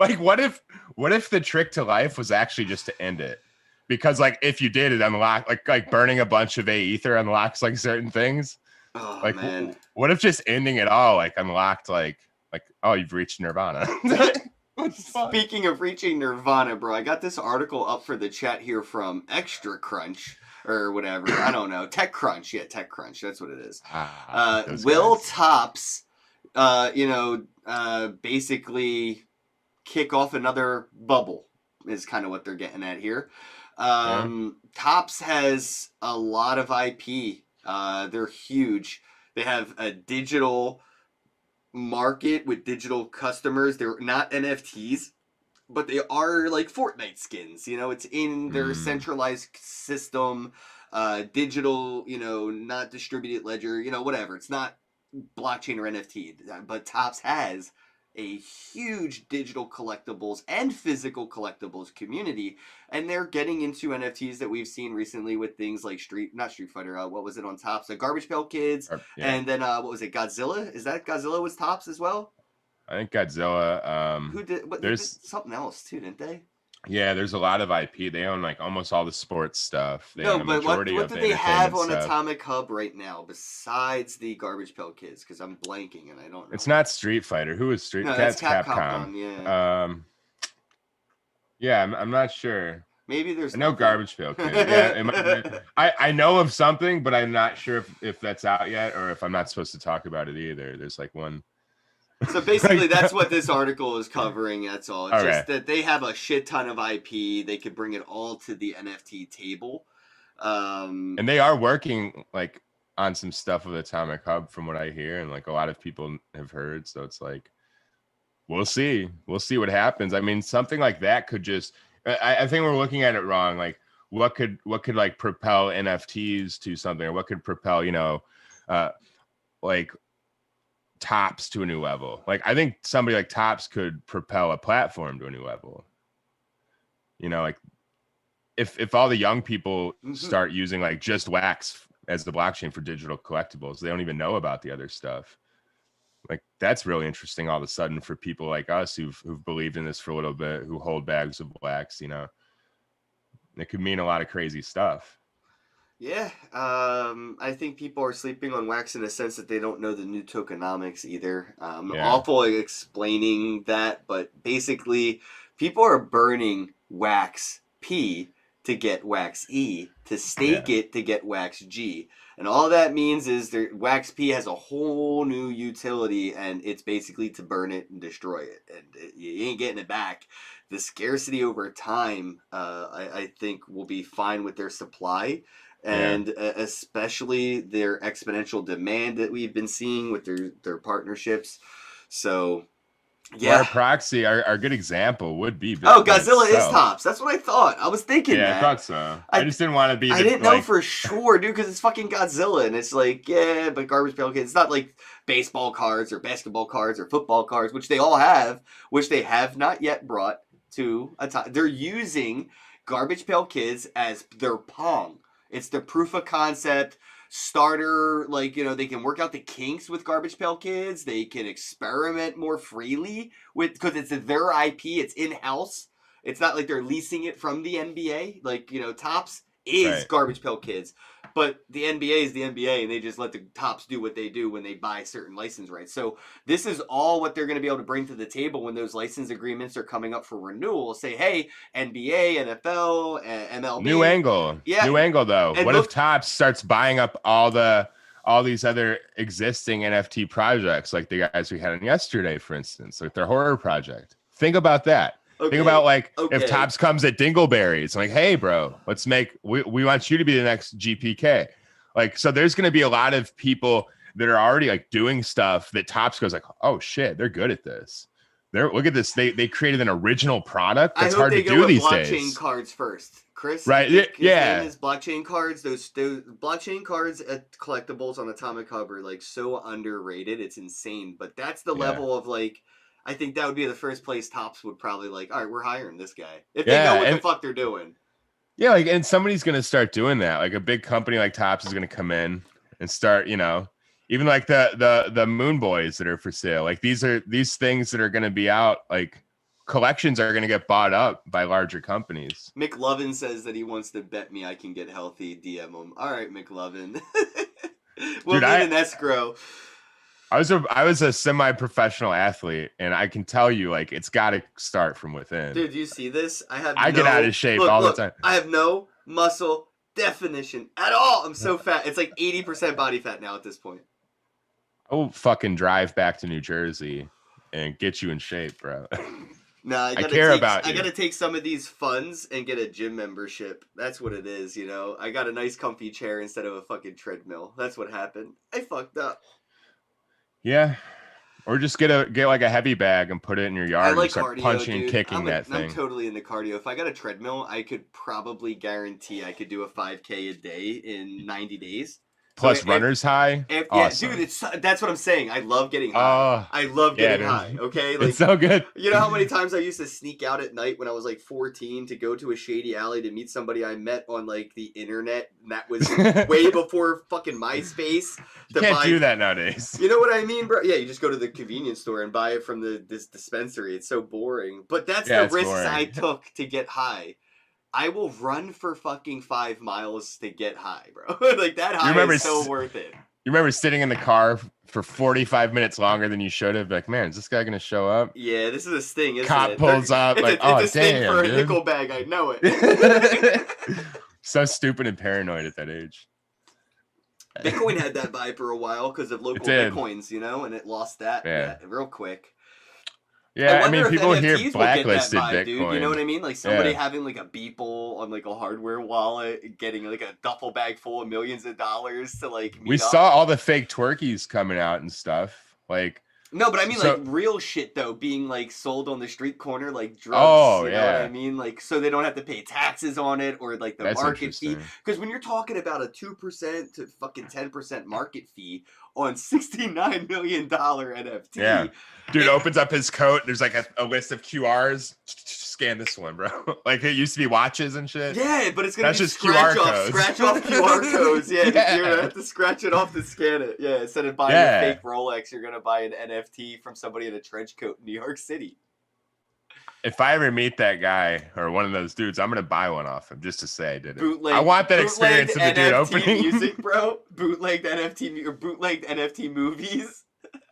Like what if the trick to life was actually just to end it? Because like if you did, it unlock like burning a bunch of Aether unlocks like certain things. Oh like man. What if just ending it all like unlocked like oh, you've reached Nirvana? Speaking of reaching Nirvana, bro, I got this article up for the chat here from Extra Crunch or whatever. I don't know. TechCrunch. Yeah, TechCrunch. That's what it is. Will Topps, basically kick off another bubble is kind of what they're getting at here. Topps has a lot of IP. They're huge. They have a digital market with digital customers. They're not NFTs, but they are like Fortnite skins. It's in their centralized system, digital, not distributed ledger, whatever. It's not blockchain or NFT, but Topps has a huge digital collectibles and physical collectibles community, and they're getting into NFTs that we've seen recently with things like not Street Fighter, what was it on Topps? The Garbage Pail Kids, and then what was it? Godzilla? Is that Godzilla was Topps as well? I think Godzilla. Who did? But there's something else too, didn't they? Yeah, there's a lot of IP. They own like almost all the sports stuff. They No, own a but what majority what of do the they have entertainment on stuff. Atomic Hub right now besides the Garbage Pail Kids? Because I'm blanking and I don't know. It's not Street Fighter. Who is Street? No, that's That's Capcom. Yeah, Yeah, I'm not sure. maybe there's. I know nothing. Garbage Pail Kid. Yeah, it might be. I know of something, but I'm not sure if that's out yet or if I'm not supposed to talk about it either. There's like one. So basically, that's what this article is covering. That's all. It's Okay. just that they have a shit ton of IP. They could bring it all to the NFT table. And they are working like on some stuff with Atomic Hub, from what I hear, and like a lot of people have heard. So it's like, we'll see what happens. I mean, something like that could just. I think we're looking at it wrong. Like, what could like propel NFTs to something, or what could propel, like Topps to a new level. Like, I think somebody like Topps could propel a platform to a new level. Like if all the young people start using like just Wax as the blockchain for digital collectibles, they don't even know about the other stuff. Like, that's really interesting all of a sudden for people like us who've believed in this for a little bit, who hold bags of Wax. It could mean a lot of crazy stuff. Yeah, I think people are sleeping on Wax in the sense that they don't know the new tokenomics either. Awful at explaining that, but basically, people are burning Wax P to get Wax E to stake it to get Wax G. And all that means is Wax P has a whole new utility, and it's basically to burn it and destroy it. And you ain't getting it back. The scarcity over time, I think, will be fine with their supply. And especially their exponential demand that we've been seeing with their partnerships. So, yeah. Our proxy, our good example would be Bitcoin Godzilla itself. Is Topps. That's what I thought. I was thinking that. I thought so. I just didn't want to be. I didn't know for sure, dude, because it's fucking Godzilla, and it's like, yeah, but Garbage Pail Kids. It's not like baseball cards or basketball cards or football cards, which they all have, which they have not yet brought to a time. They're using Garbage Pail Kids as their Pong. It's the proof of concept starter. Like, they can work out the kinks with Garbage Pail Kids. They can experiment more freely because it's their IP. It's in-house. It's not like they're leasing it from the NBA. Like, Topps is Garbage Pail Kids. But the NBA is the NBA, and they just let the Topps do what they do when they buy certain license rights. So this is all what they're going to be able to bring to the table when those license agreements are coming up for renewal. Say, hey, NBA, NFL, MLB. New angle. Yeah. New angle, though. And what if Topps starts buying up all these other existing NFT projects, like the guys we had on yesterday, for instance, like their horror project? Think about that. Okay. Think about if Topps comes at Dingleberry, it's like, hey, bro, we want you to be the next GPK. Like, so there's going to be a lot of people that are already like doing stuff that Topps goes like, oh shit, they're good at this. Look at this. They created an original product that's hard to do these days. Blockchain cards first, Chris. Right? His name is blockchain cards. Those blockchain cards at collectibles on Atomic Hub are like so underrated. It's insane. But that's the level of like. I think that would be the first place Topps would probably like, all right, we're hiring this guy. If they know what the fuck they're doing. Yeah, and somebody's going to start doing that. Like a big company like Topps is going to come in and start, even like the Moon Boys that are for sale. Like these things that are going to be out, like collections are going to get bought up by larger companies. McLovin says that he wants to bet me I can get healthy. DM him. All right, McLovin. We'll need an escrow. I was a semi-professional athlete, and I can tell you, like, it's got to start from within. Dude, you see this? I get out of shape all the time. I have no muscle definition at all. I'm so fat. It's like 80% body fat now at this point. I will fucking drive back to New Jersey and get you in shape, bro. Nah, I gotta take some of these funds and get a gym membership. That's what it is, I got a nice comfy chair instead of a fucking treadmill. That's what happened. I fucked up. Yeah, or just get like a heavy bag and put it in your yard and start punching and kicking that thing. I'm totally into cardio. If I got a treadmill, I could probably guarantee I could do a 5K a day in 90 days. plus runner's high. Awesome. Dude, that's what I'm saying. I love getting high. I love getting high. Okay, like, it's so good. You know how many times I used to sneak out at night when I was like 14 to go to a shady alley to meet somebody I met on like the internet, and that was way before fucking MySpace. You can't do that nowadays. You know what I mean, bro? Yeah, you just go to the convenience store and buy it from this dispensary. It's so boring. But that's the risks I took to get high. I will run for fucking 5 miles to get high, bro. Like, that high is so worth it. You remember sitting in the car for 45 minutes longer than you should have? Like, man, is this guy going to show up? Yeah, this is a sting, isn't Cop it? pulls up, it's like, it's a sting for a nickel bag. I know it. So stupid and paranoid at that age. Bitcoin had that vibe for a while because of local Bitcoins, you know, and it lost that real quick. Yeah, I mean, people hear blacklisted Bitcoin. Dude, you know what I mean? Like somebody having like a Beeple on like a hardware wallet, getting like a duffel bag full of millions of dollars to like meet up. Saw all the fake twerkies coming out and stuff. Like, no, but I mean like real shit though, being like sold on the street corner like drugs. You know what I mean? Like, so they don't have to pay taxes on it or like the market fee. Because when you're talking about a 2% to fucking 10% market fee on $69 million NFT. Dude opens up his coat. There's like a list of QRs. Scan this one, bro. Like it used to be watches and shit. Yeah, but it's gonna be just QR codes. Scratch off QR codes. Yeah, you're gonna have to scratch it off to scan it. Yeah, instead of buying a fake Rolex, you're gonna buy an NFT from somebody in a trench coat in New York City. If I ever meet that guy or one of those dudes, I'm gonna buy one off him just to say I did it. I want that experience of the dude opening music, bro. Bootlegged NFT movies.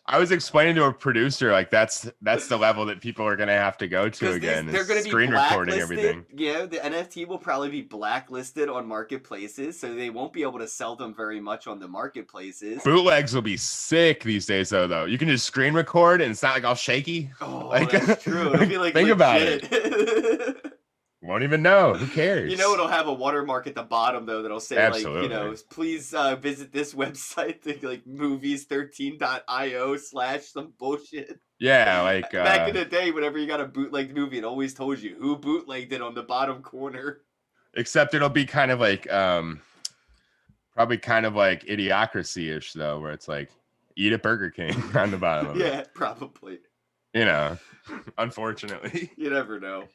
I was explaining to a producer like that's the level that people are gonna have to go to again. They're gonna be screen recording everything. Yeah, the NFT will probably be blacklisted on marketplaces, so they won't be able to sell them very much on the marketplaces. Bootlegs will be sick these days, though. You can just screen record and it's not like all shaky. Oh, like, that's true. It'll be like think legit. About it. Won't even know. Who cares? You know, it'll have a watermark at the bottom though that'll say like, you know, please visit this website, like movies13.io/ some bullshit. Yeah, like back in the day, whenever you got a bootlegged movie, it always told you who bootlegged it on the bottom corner. Except it'll be kind of like probably kind of like Idiocracy-ish though, where it's like eat at Burger King on the bottom of it. Yeah, probably. You know, unfortunately. You never know.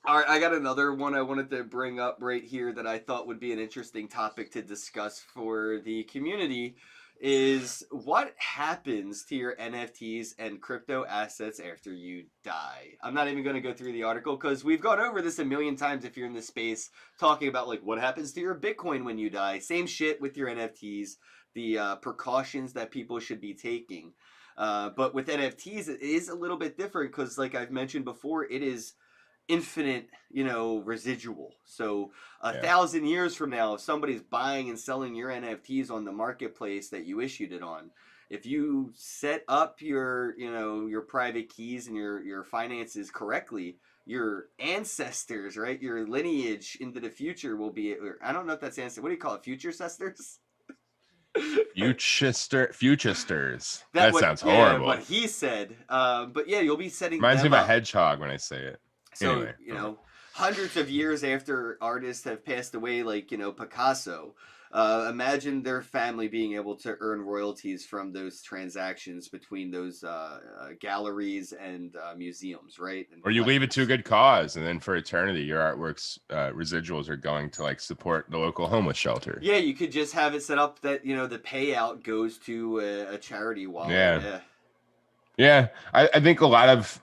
All right, I got another one I wanted to bring up right here that I thought would be an interesting topic to discuss for the community is what happens to your NFTs and crypto assets after you die. I'm not even going to go through the article because we've gone over this a million times if you're in this space talking about like what happens to your Bitcoin when you die. Same shit with your NFTs, the precautions that people should be taking. But with NFTs, it is a little bit different because like I've mentioned before, it is infinite, you know, residual. So 1,000 years from now, if somebody's buying and selling your NFTs on the marketplace that you issued it on, if you set up your, you know, your private keys and your finances correctly, your ancestors, right, your lineage into the future will be, or I don't know if that's ancestor. What do you call it? Future sisters? Futuresters. That sounds horrible. What he said. But yeah, you'll be setting. Reminds me of a hedgehog when I say it. So, anyway. You know, hundreds of years after artists have passed away, like, you know, Picasso, imagine their family being able to earn royalties from those transactions between those galleries and museums, right? And or you leave it to a good cause, and then for eternity, your artwork's residuals are going to, like, support the local homeless shelter. Yeah, you could just have it set up that, you know, the payout goes to a charity wallet. Yeah. I think a lot of...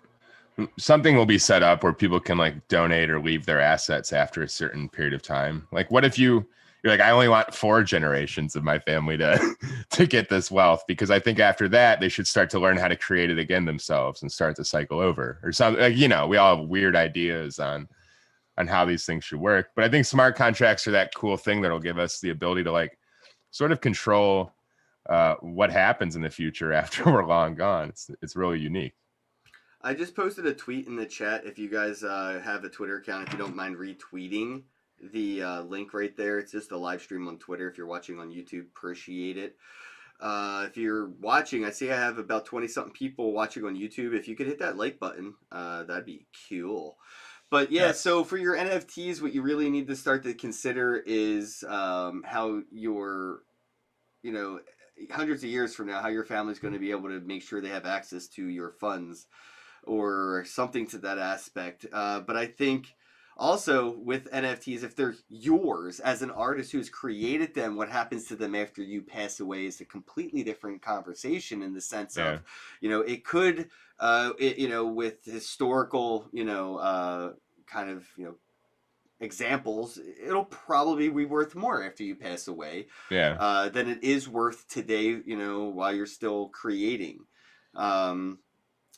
something will be set up where people can like donate or leave their assets after a certain period of time. Like, what if you're like, I only want 4 generations of my family to get this wealth, because I think after that they should start to learn how to create it again themselves and start the cycle over or something. Like, you know, we all have weird ideas on how these things should work, but I think smart contracts are that cool thing that'll give us the ability to like sort of control what happens in the future after we're long gone. It's really unique. I just posted a tweet in the chat. If you guys have a Twitter account, if you don't mind retweeting the link right there. It's just a live stream on Twitter. If you're watching on YouTube, appreciate it. If you're watching, I see I have about 20-something people watching on YouTube. If you could hit that like button, that'd be cool. But yeah, Yes. so for your NFTs, what you really need to start to consider is how your, you know, hundreds of years from now, how your family's going to be able to make sure they have access to your funds or something to that aspect. But I think also with NFTs, if they're yours as an artist who's created them, what happens to them after you pass away is a completely different conversation in the sense Yeah. of, you know, it could, you know, with historical, you know, kind of, you know, examples, it'll probably be worth more after you pass away Yeah. than it is worth today, you know, while you're still creating. Um,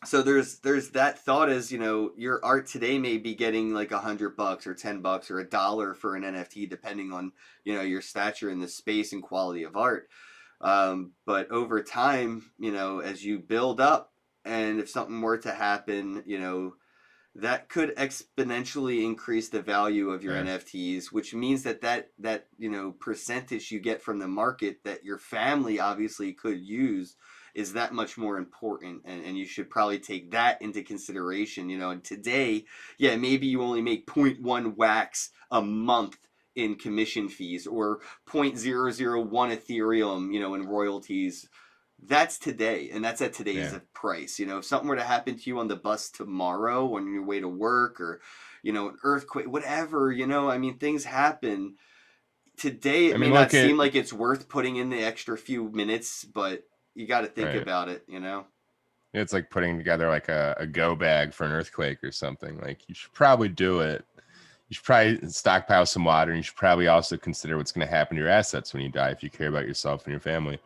so there's that thought as, you know, your art today may be getting like $100 or $10 or $1 for an NFT, depending on, you know, your stature in the space and quality of art. But over time, you know, as you build up, and if something were to happen, you know, that could exponentially increase the value of your Yeah. NFTs, which means that you know percentage you get from the market that your family obviously could use is that much more important, and you should probably take that into consideration. You know, and today, yeah, maybe you only make 0.1 wax a month in commission fees or 0.001 Ethereum, you know, in royalties. That's today, and that's at today's Yeah. price. You know, if something were to happen to you on the bus tomorrow on your way to work, or, you know, an earthquake, whatever, you know, I mean, things happen. Today, I it may mean, not look at seem like it's worth putting in the extra few minutes, but you got to think right. about it, you know? It's like putting together like a go bag for an earthquake or something. Like you should probably do it. You should probably stockpile some water, and you should probably also consider what's going to happen to your assets when you die if you care about yourself and your family.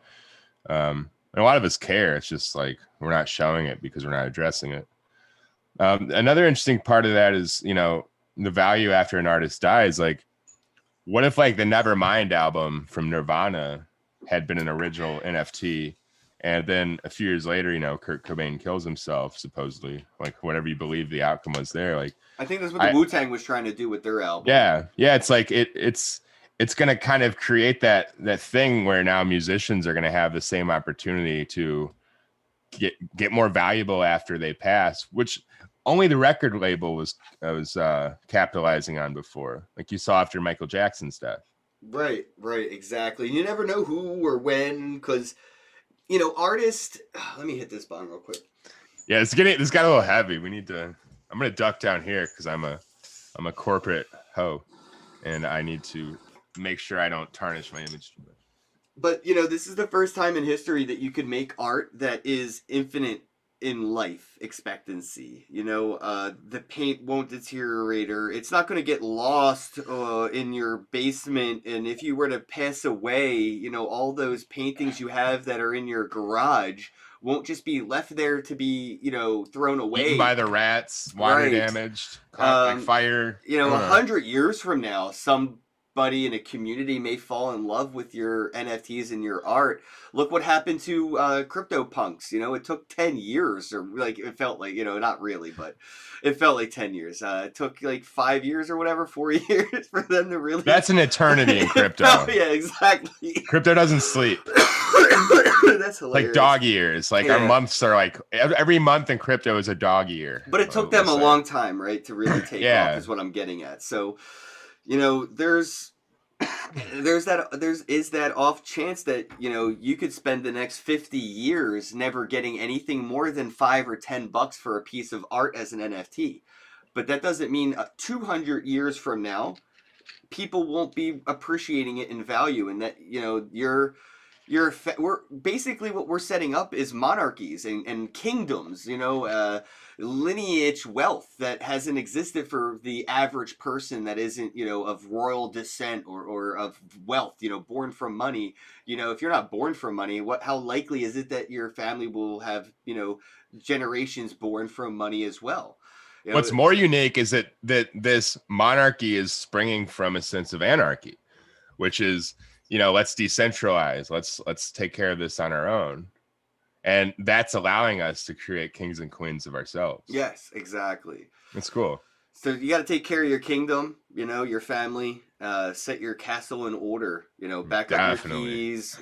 And a lot of us care. It's just like we're not showing it because we're not addressing it. Another interesting part of that is, you know, the value after an artist dies. Like, what if like the Nevermind album from Nirvana had been an original NFT, and then a few years later, you know, Kurt Cobain kills himself, supposedly, like whatever you believe the outcome was there. Like, I think that's what the Wu-Tang was trying to do with their album. yeah. It's like it's going to kind of create that thing where now musicians are going to have the same opportunity to get more valuable after they pass, which only the record label was capitalizing on before, like you saw after Michael Jackson's death. Right, exactly. You never know who or when, because, you know, artists. Let me hit this button real quick. Yeah, this got a little heavy. We need to. I'm gonna duck down here because I'm a corporate hoe, and I need to make sure I don't tarnish my image too much. But, you know, this is the first time in history that you could make art that is infinite in life expectancy. You know, the paint won't deteriorate, or it's not going to get lost in your basement. And if you were to pass away, you know, all those paintings you have that are in your garage won't just be left there to be, you know, thrown away. Eaten by the rats, water damaged, caught by fire. You know, 100 years from now, somebody in a community may fall in love with your NFTs and your art. Look what happened to CryptoPunks. You know, it took 10 years, or like it felt like, you know, not really, but it felt like 10 years. It took like 5 years or whatever, 4 years for them to really. That's an eternity in crypto. Oh, yeah, exactly. Crypto doesn't sleep. That's hilarious. Like dog years. Like our months are like every month in crypto is a dog year. But it took them a long time, right, to really take off, is what I'm getting at. So, you know, there's that off chance that, you know, you could spend the next 50 years never getting anything more than $5 or $10 for a piece of art as an NFT. But that doesn't mean 200 years from now, people won't be appreciating it in value, and that, you know, we're basically what we're setting up is monarchies and kingdoms, you know, lineage wealth that hasn't existed for the average person that isn't, you know, of royal descent or of wealth, you know, born from money. You know, if you're not born from money, how likely is it that your family will have, you know, generations born from money as well? You know, what's more unique is that this monarchy is springing from a sense of anarchy, which is, you know, let's decentralize. Let's take care of this on our own. And that's allowing us to create kings and queens of ourselves. Yes, exactly. It's cool. So you got to take care of your kingdom, you know, your family, set your castle in order, you know, back up your keys,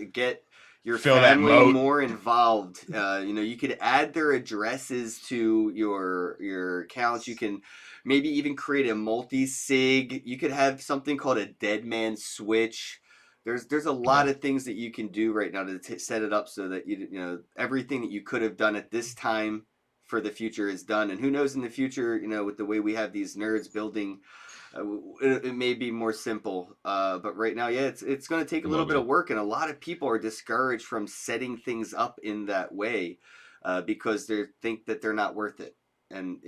your Fill that family moat. more involved. You know, you could add their addresses to your accounts. You can maybe even create a multi-sig. You could have something called a dead man switch. There's a lot of things that you can do right now to set it up so that you know everything that you could have done at this time for the future is done. And who knows in the future, you know, with the way we have these nerds building, it may be more simple. But right now, yeah, it's going to take a little bit of work, and a lot of people are discouraged from setting things up in that way because they think that they're not worth it. And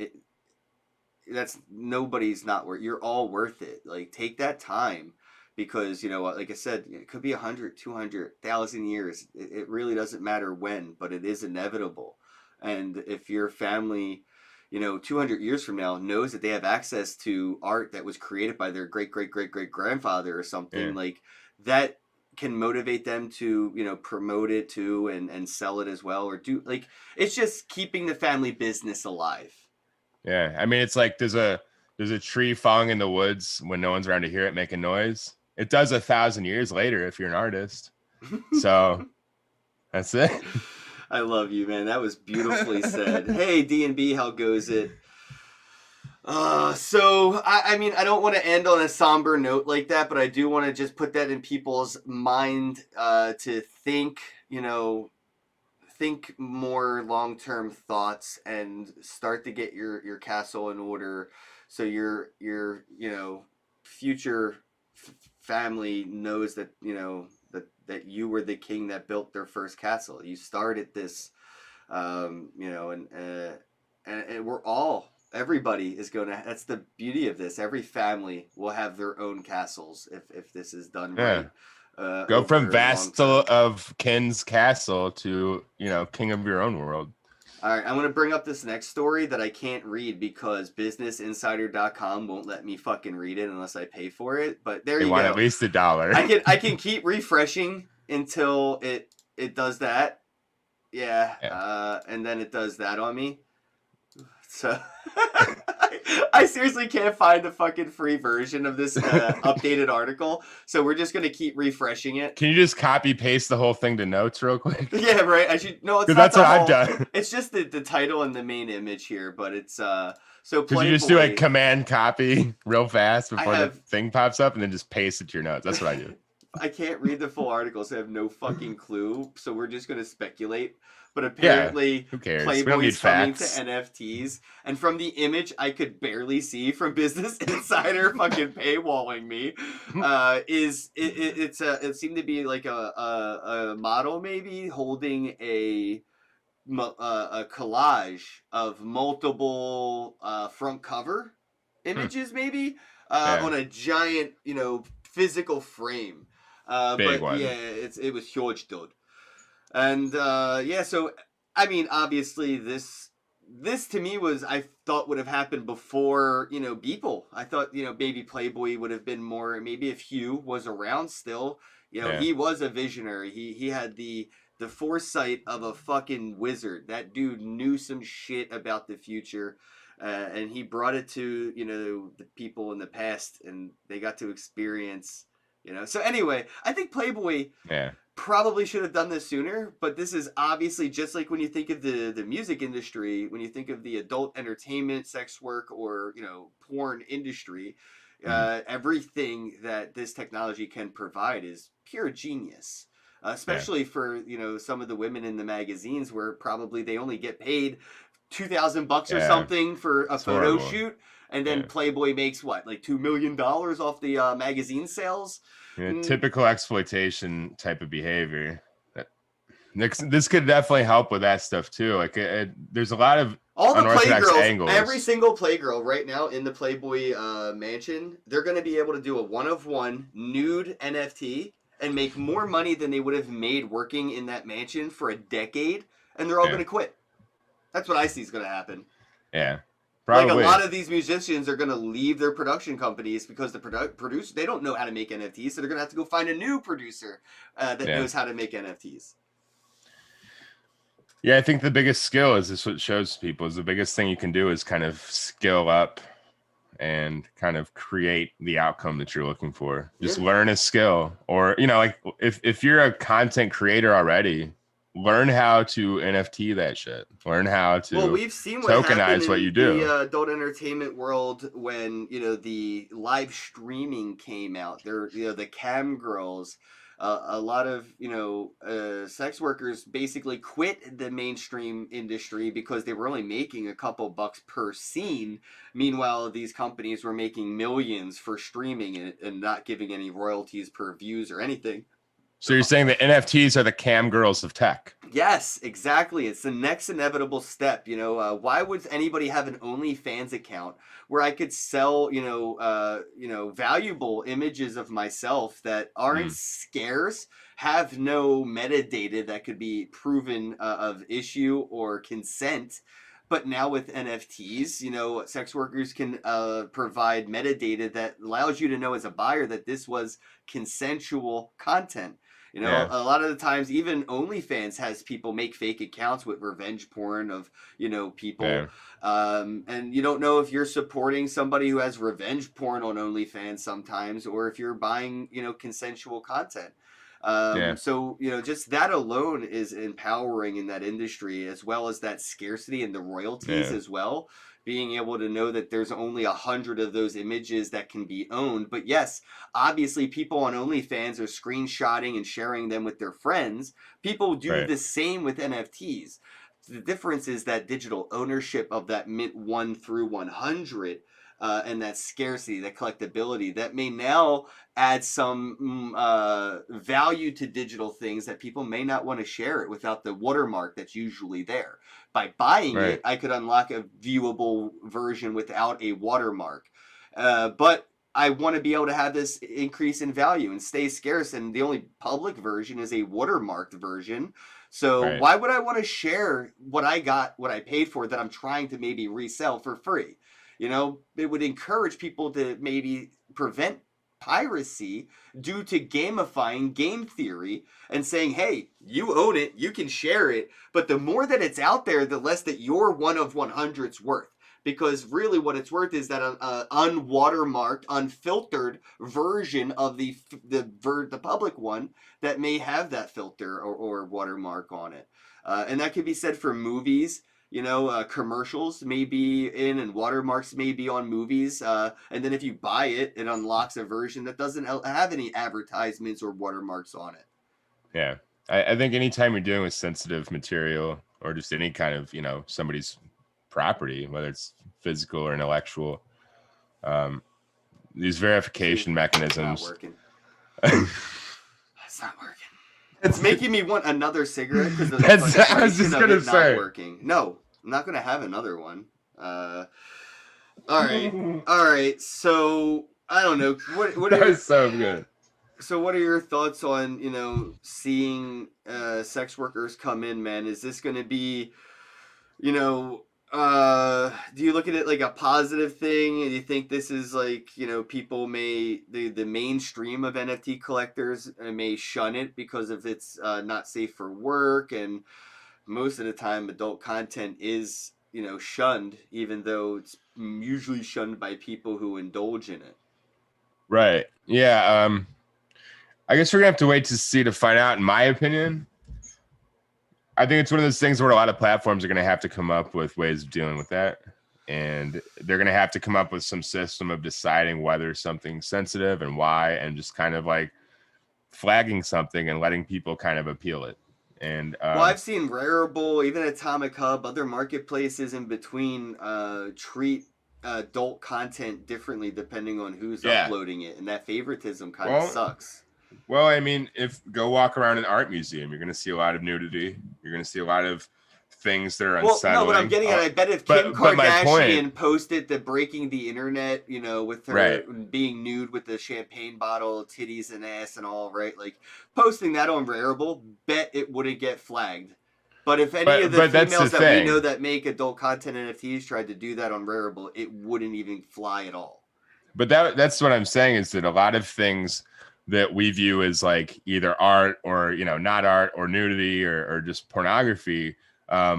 nobody's not worth. You're all worth it. Like, take that time. Because, you know, like I said, it could be 100, 200, 1,000 years. It really doesn't matter when, but it is inevitable. And if your family, you know, 200 years from now knows that they have access to art that was created by their great-great-great-great-grandfather or something, like that can motivate them to, you know, promote it too and sell it as well, or do, like, it's just keeping the family business alive. Yeah. I mean, it's like there's a tree falling in the woods when no one's around to hear it make a noise. It does 1,000 years later if you're an artist. So that's it. I love you, man. That was beautifully said. Hey, D&B, how goes it? So I mean, I don't want to end on a somber note like that, but I do want to just put that in people's mind to think, you know, think more long-term thoughts and start to get your castle in order, so your you know, future family knows that, you know, that you were the king that built their first castle. You started this, you know, and we're all, everybody is going to, that's the beauty of this. Every family will have their own castles if this is done right. Go from vassal of Ken's castle to, you know, king of your own world. All right, I'm going to bring up this next story that I can't read because BusinessInsider.com won't let me fucking read it unless I pay for it. But there you go. Want at least $1. I can keep refreshing until it does that. Yeah. And then it does that on me. So I seriously can't find the fucking free version of this updated article. So we're just going to keep refreshing it. Can you just copy paste the whole thing to notes real quick? Yeah, right. I should. No, it's not. That's what I've done. It's just the title and the main image here, but it's so Could you just do a command copy real fast before the thing pops up and then just paste it to your notes? That's what I do. I can't read the full article, so I have no fucking clue. So we're just going to speculate. But apparently, who cares? Playboy's coming to NFTs, and from the image I could barely see from Business Insider fucking paywalling me, it seemed to be like a model maybe holding a collage of multiple front cover images maybe on a giant, you know, physical frame. Big one. Yeah, it was huge, dude. And so I mean, obviously this to me was, I thought would have happened before, you know, Beeple. I thought, you know, maybe Playboy would have been more, maybe if Hugh was around still, you know, he was a visionary. He had the foresight of a fucking wizard. That dude knew some shit about the future. And he brought it to, you know, the people in the past, and they got to experience, you know. So anyway, I think Playboy probably should have done this sooner, but this is obviously just like when you think of the music industry, when you think of the adult entertainment, sex work, or, you know, porn industry, everything that this technology can provide is pure genius. Especially for, you know, some of the women in the magazines where probably they only get paid $2,000 or something for a photo shoot, and then Playboy makes what, like $2 million off the magazine sales. Typical exploitation type of behavior. This could definitely help with that stuff too. Like there's a lot of all the unorthodox playgirls, angles. every single playgirl right now in the Playboy mansion, they're going to be able to do a 1-of-1 nude NFT and make more money than they would have made working in that mansion for a decade, and they're all going to quit. That's what I see is going to happen. Yeah. Probably. Like, a lot of these musicians are going to leave their production companies because the producer, they don't know how to make NFTs, so they're going to have to go find a new producer that knows how to make NFTs. Yeah, I think the biggest skill is this. What shows people is the biggest thing you can do is kind of skill up and kind of create the outcome that you're looking for. Just learn a skill, or, you know, like if you're a content creator already, learn how to NFT that shit. Learn how to we've seen what tokenize what you do. The adult entertainment world when, you know, the live streaming came out. There, you know, the cam girls, a lot of, you know, sex workers basically quit the mainstream industry because they were only making a couple bucks per scene. Meanwhile, these companies were making millions for streaming it and not giving any royalties per views or anything. So you're saying that NFTs are the cam girls of tech? Yes, exactly. It's the next inevitable step. You know, why would anybody have an OnlyFans account where I could sell, you know, valuable images of myself that aren't scarce, have no metadata that could be proven of issue or consent? But now with NFTs, you know, sex workers can provide metadata that allows you to know as a buyer that this was consensual content. You know, a lot of the times, even OnlyFans has people make fake accounts with revenge porn of, you know, people. And you don't know if you're supporting somebody who has revenge porn on OnlyFans sometimes, or if you're buying, you know, consensual content. So, you know, just that alone is empowering in that industry, as well as that scarcity and the royalties as well. Being able to know that there's only 100 of those images that can be owned. But yes, obviously people on OnlyFans are screenshotting and sharing them with their friends. People do the same with NFTs. The difference is that digital ownership of that mint 1 through 100 and that scarcity, that collectability, that may now add some value to digital things that people may not want to share it without the watermark that's usually there. By buying it, I could unlock a viewable version without a watermark. But I want to be able to have this increase in value and stay scarce, and the only public version is a watermarked version. So why would I want to share what I got, what I paid for, that I'm trying to maybe resell for free? You know, it would encourage people to maybe prevent piracy due to gamifying game theory and saying, hey, you own it, you can share it, but the more that it's out there, the less that your 1 of 100's worth. Because really what it's worth is that unwatermarked, unfiltered version of the public one that may have that filter or watermark on it. And that could be said for movies. You know, commercials may be in and watermarks may be on movies. And then if you buy it, it unlocks a version that doesn't have any advertisements or watermarks on it. Yeah. I think anytime you're dealing with sensitive material or just any kind of, you know, somebody's property, whether it's physical or intellectual, these verification mechanisms. It's not working. It's not working. It's making me want another cigarette because I was just gonna say. Not working. No, I'm not gonna have another one. All right. So I don't know. What that is so good. So what are your thoughts on, you know, seeing sex workers come in, man? Is this going to be, you know, do you look at it like a positive thing? And do you think this is like, you know, people may, the mainstream of NFT collectors may shun it because of it's not safe for work, and most of the time adult content is, you know, shunned, even though it's usually shunned by people who indulge in it. Right. Yeah. I guess we're gonna have to wait to see to find out. In my opinion, I think it's one of those things where a lot of platforms are gonna have to come up with ways of dealing with that, and they're gonna have to come up with some system of deciding whether something's sensitive and why, and just kind of like flagging something and letting people kind of appeal it. And well, I've seen Rarible, even Atomic Hub, other marketplaces in between treat adult content differently depending on who's uploading it, and that favoritism kind of sucks. Well, I mean, go walk around an art museum, you're going to see a lot of nudity. You're going to see a lot of things that are unsettling. No, but I'm getting at, I bet if Kim Kardashian posted the breaking the internet, you know, with her being nude with the champagne bottle, titties and ass and all, right? Like, posting that on Rarible, bet it wouldn't get flagged. But if any of the females that we know that make adult content NFTs tried to do that on Rarible, it wouldn't even fly at all. But that's what I'm saying, is that a lot of things that we view as like either art or, you know, not art, or nudity or just pornography, a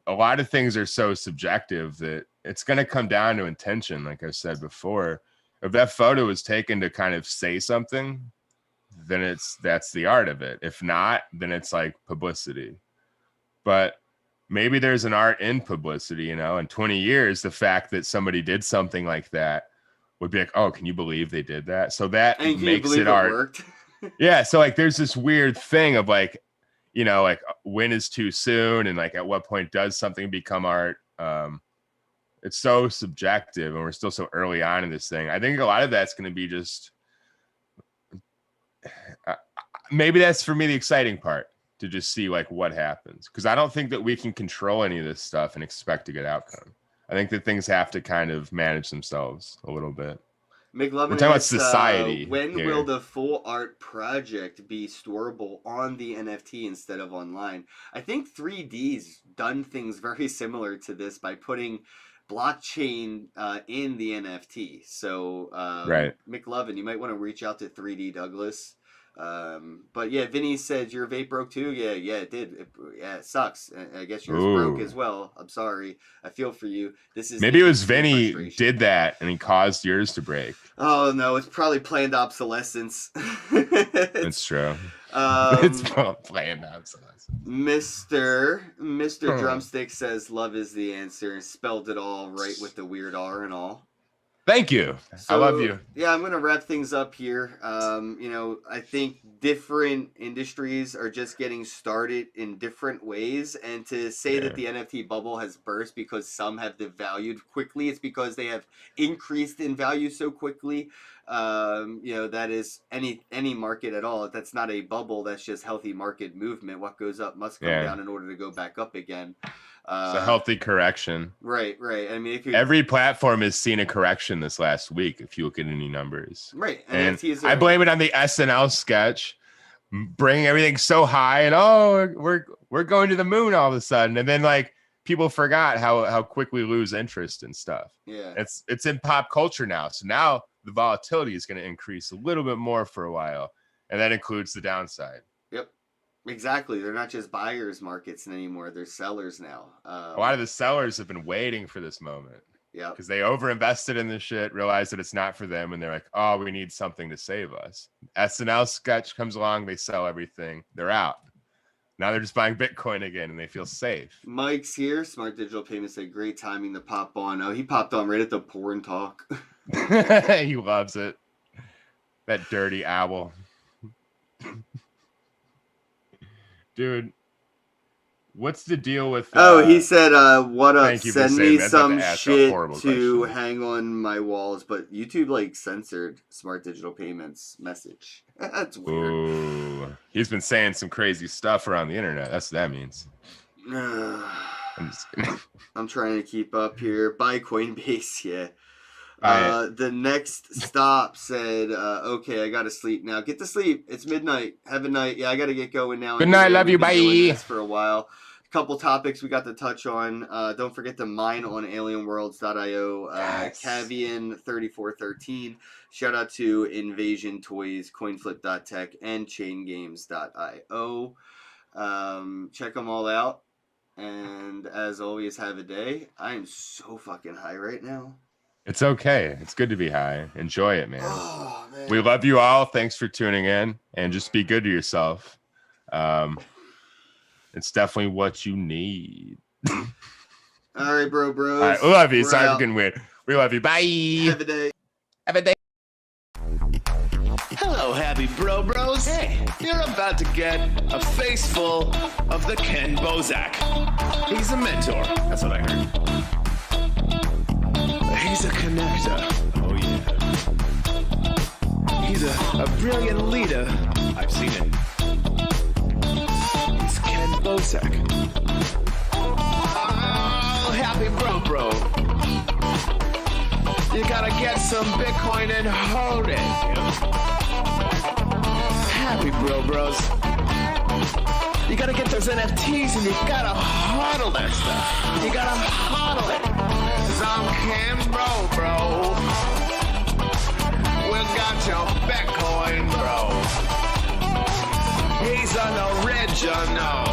lot of things are so subjective that it's going to come down to intention. Like I said before, if that photo was taken to kind of say something, then that's the art of it. If not, then it's like publicity. But maybe there's an art in publicity, you know. In 20 years, the fact that somebody did something like that would be like, oh, can you believe they did that? So that makes it art. Worked? Yeah. So like, there's this weird thing of like, you know, like when is too soon, and like at what point does something become art? It's so subjective, and we're still so early on in this thing. I think a lot of that's going to be just maybe that's for me the exciting part, to just see like what happens, because I don't think that we can control any of this stuff and expect a good outcome. I think that things have to kind of manage themselves a little bit. McLovin, we're talking about society. When will the full art project be storable on the NFT instead of online? I think 3D's done things very similar to this by putting blockchain in the NFT. So right, McLovin, you might want to reach out to 3D Douglas. But yeah, Vinny said your vape broke too. Yeah, it did. It sucks. I guess yours broke as well. I'm sorry. I feel for you. This is maybe it was Vinny did that and he caused yours to break. Oh no, it's probably planned obsolescence. It's true. It's planned obsolescence. Mr. Drumstick says love is the answer. Spelled it all right with the weird R and all. Thank you. So, I love you. Yeah, I'm going to wrap things up here. You know, I think different industries are just getting started in different ways. And to say that the NFT bubble has burst because some have devalued quickly, it's because they have increased in value so quickly. You know, that is any market at all. That's not a bubble. That's just healthy market movement. What goes up must come down in order to go back up again. It's a healthy correction. Right. I mean, every platform has seen a correction this last week, if you look at any numbers. Right. And I blame it on the SNL sketch, bringing everything so high, and we're going to the moon all of a sudden, and then like people forgot how quick we lose interest in stuff. Yeah. It's in pop culture now, so now the volatility is going to increase a little bit more for a while, and that includes the downside. Yep. Exactly. They're not just buyers markets anymore. They're sellers now. A lot of the sellers have been waiting for this moment. Yeah. Because they overinvested in this shit, realized that it's not for them, and they're like, oh, we need something to save us. SNL sketch comes along, they sell everything, they're out. Now they're just buying Bitcoin again, and they feel safe. Mike's here. Smart Digital Payments said great timing to pop on. Oh, he popped on right at the porn talk. He loves it. That dirty owl. Dude, what's the deal with he said what up, send me some shit to question. Hang on my walls, but YouTube like censored Smart Digital Payments message. That's weird. Ooh, he's been saying some crazy stuff around the internet. That's what that means. I'm just kidding. I'm trying to keep up here. Buy Coinbase. Yeah. The next stop said, okay, I gotta sleep now. Get to sleep. It's midnight. Have a night. Yeah, I gotta get going now. Good night. Love you. Bye. For a while. A couple topics we got to touch on. Don't forget to mine on alienworlds.io. Cavian3413. Shout out to Invasion Toys, Coinflip.tech, and ChainGames.io. Check them all out. And as always, have a day. I am so fucking high right now. It's okay. It's good to be high. Enjoy it, man. Oh, man. We love you all. Thanks for tuning in, and just be good to yourself. It's definitely what you need. All right, bros. All right, we love you. Sorry for getting weird. We love you. Bye. Have a day. Have a day. Hello, happy bros. Hey, you're about to get a face full of the Ken Bozak. He's a mentor. That's what I heard. He's a connector. Oh, yeah. He's a brilliant leader. I've seen it. He's Ken Bozak. Oh, happy bro. You gotta get some Bitcoin and hold it. Happy bros. You gotta get those NFTs and you gotta hodl that stuff. You gotta hodl it. Some Ken bro. We got your Bitcoin, bro. He's an original.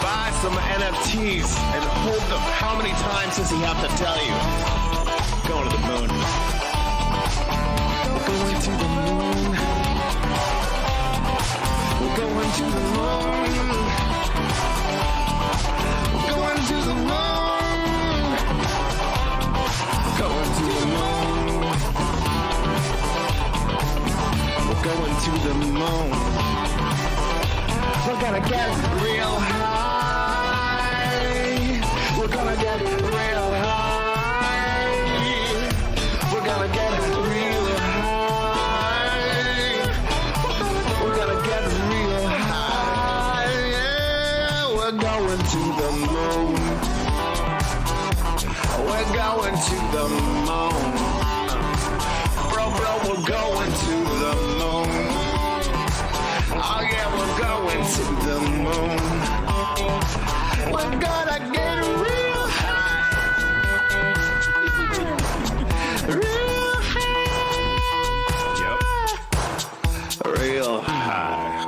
Buy some NFT NFTs and hold them. How many times does he have to tell you? Going to the moon. We're going to the moon. We're going to the moon. We're going to the moon. Going to the moon. We're going to the moon. We're gonna get real high. We're gonna get real high. We're gonna get real high. We're gonna get real high. Yeah, we're going to the moon. We're going to the moon. Bro, we're going to the moon. Oh yeah, we're going to the moon. We're gonna get real high. Real high. Yep. Real high.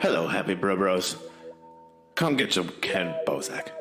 Hello, happy bros. Come get some Ken Bozak.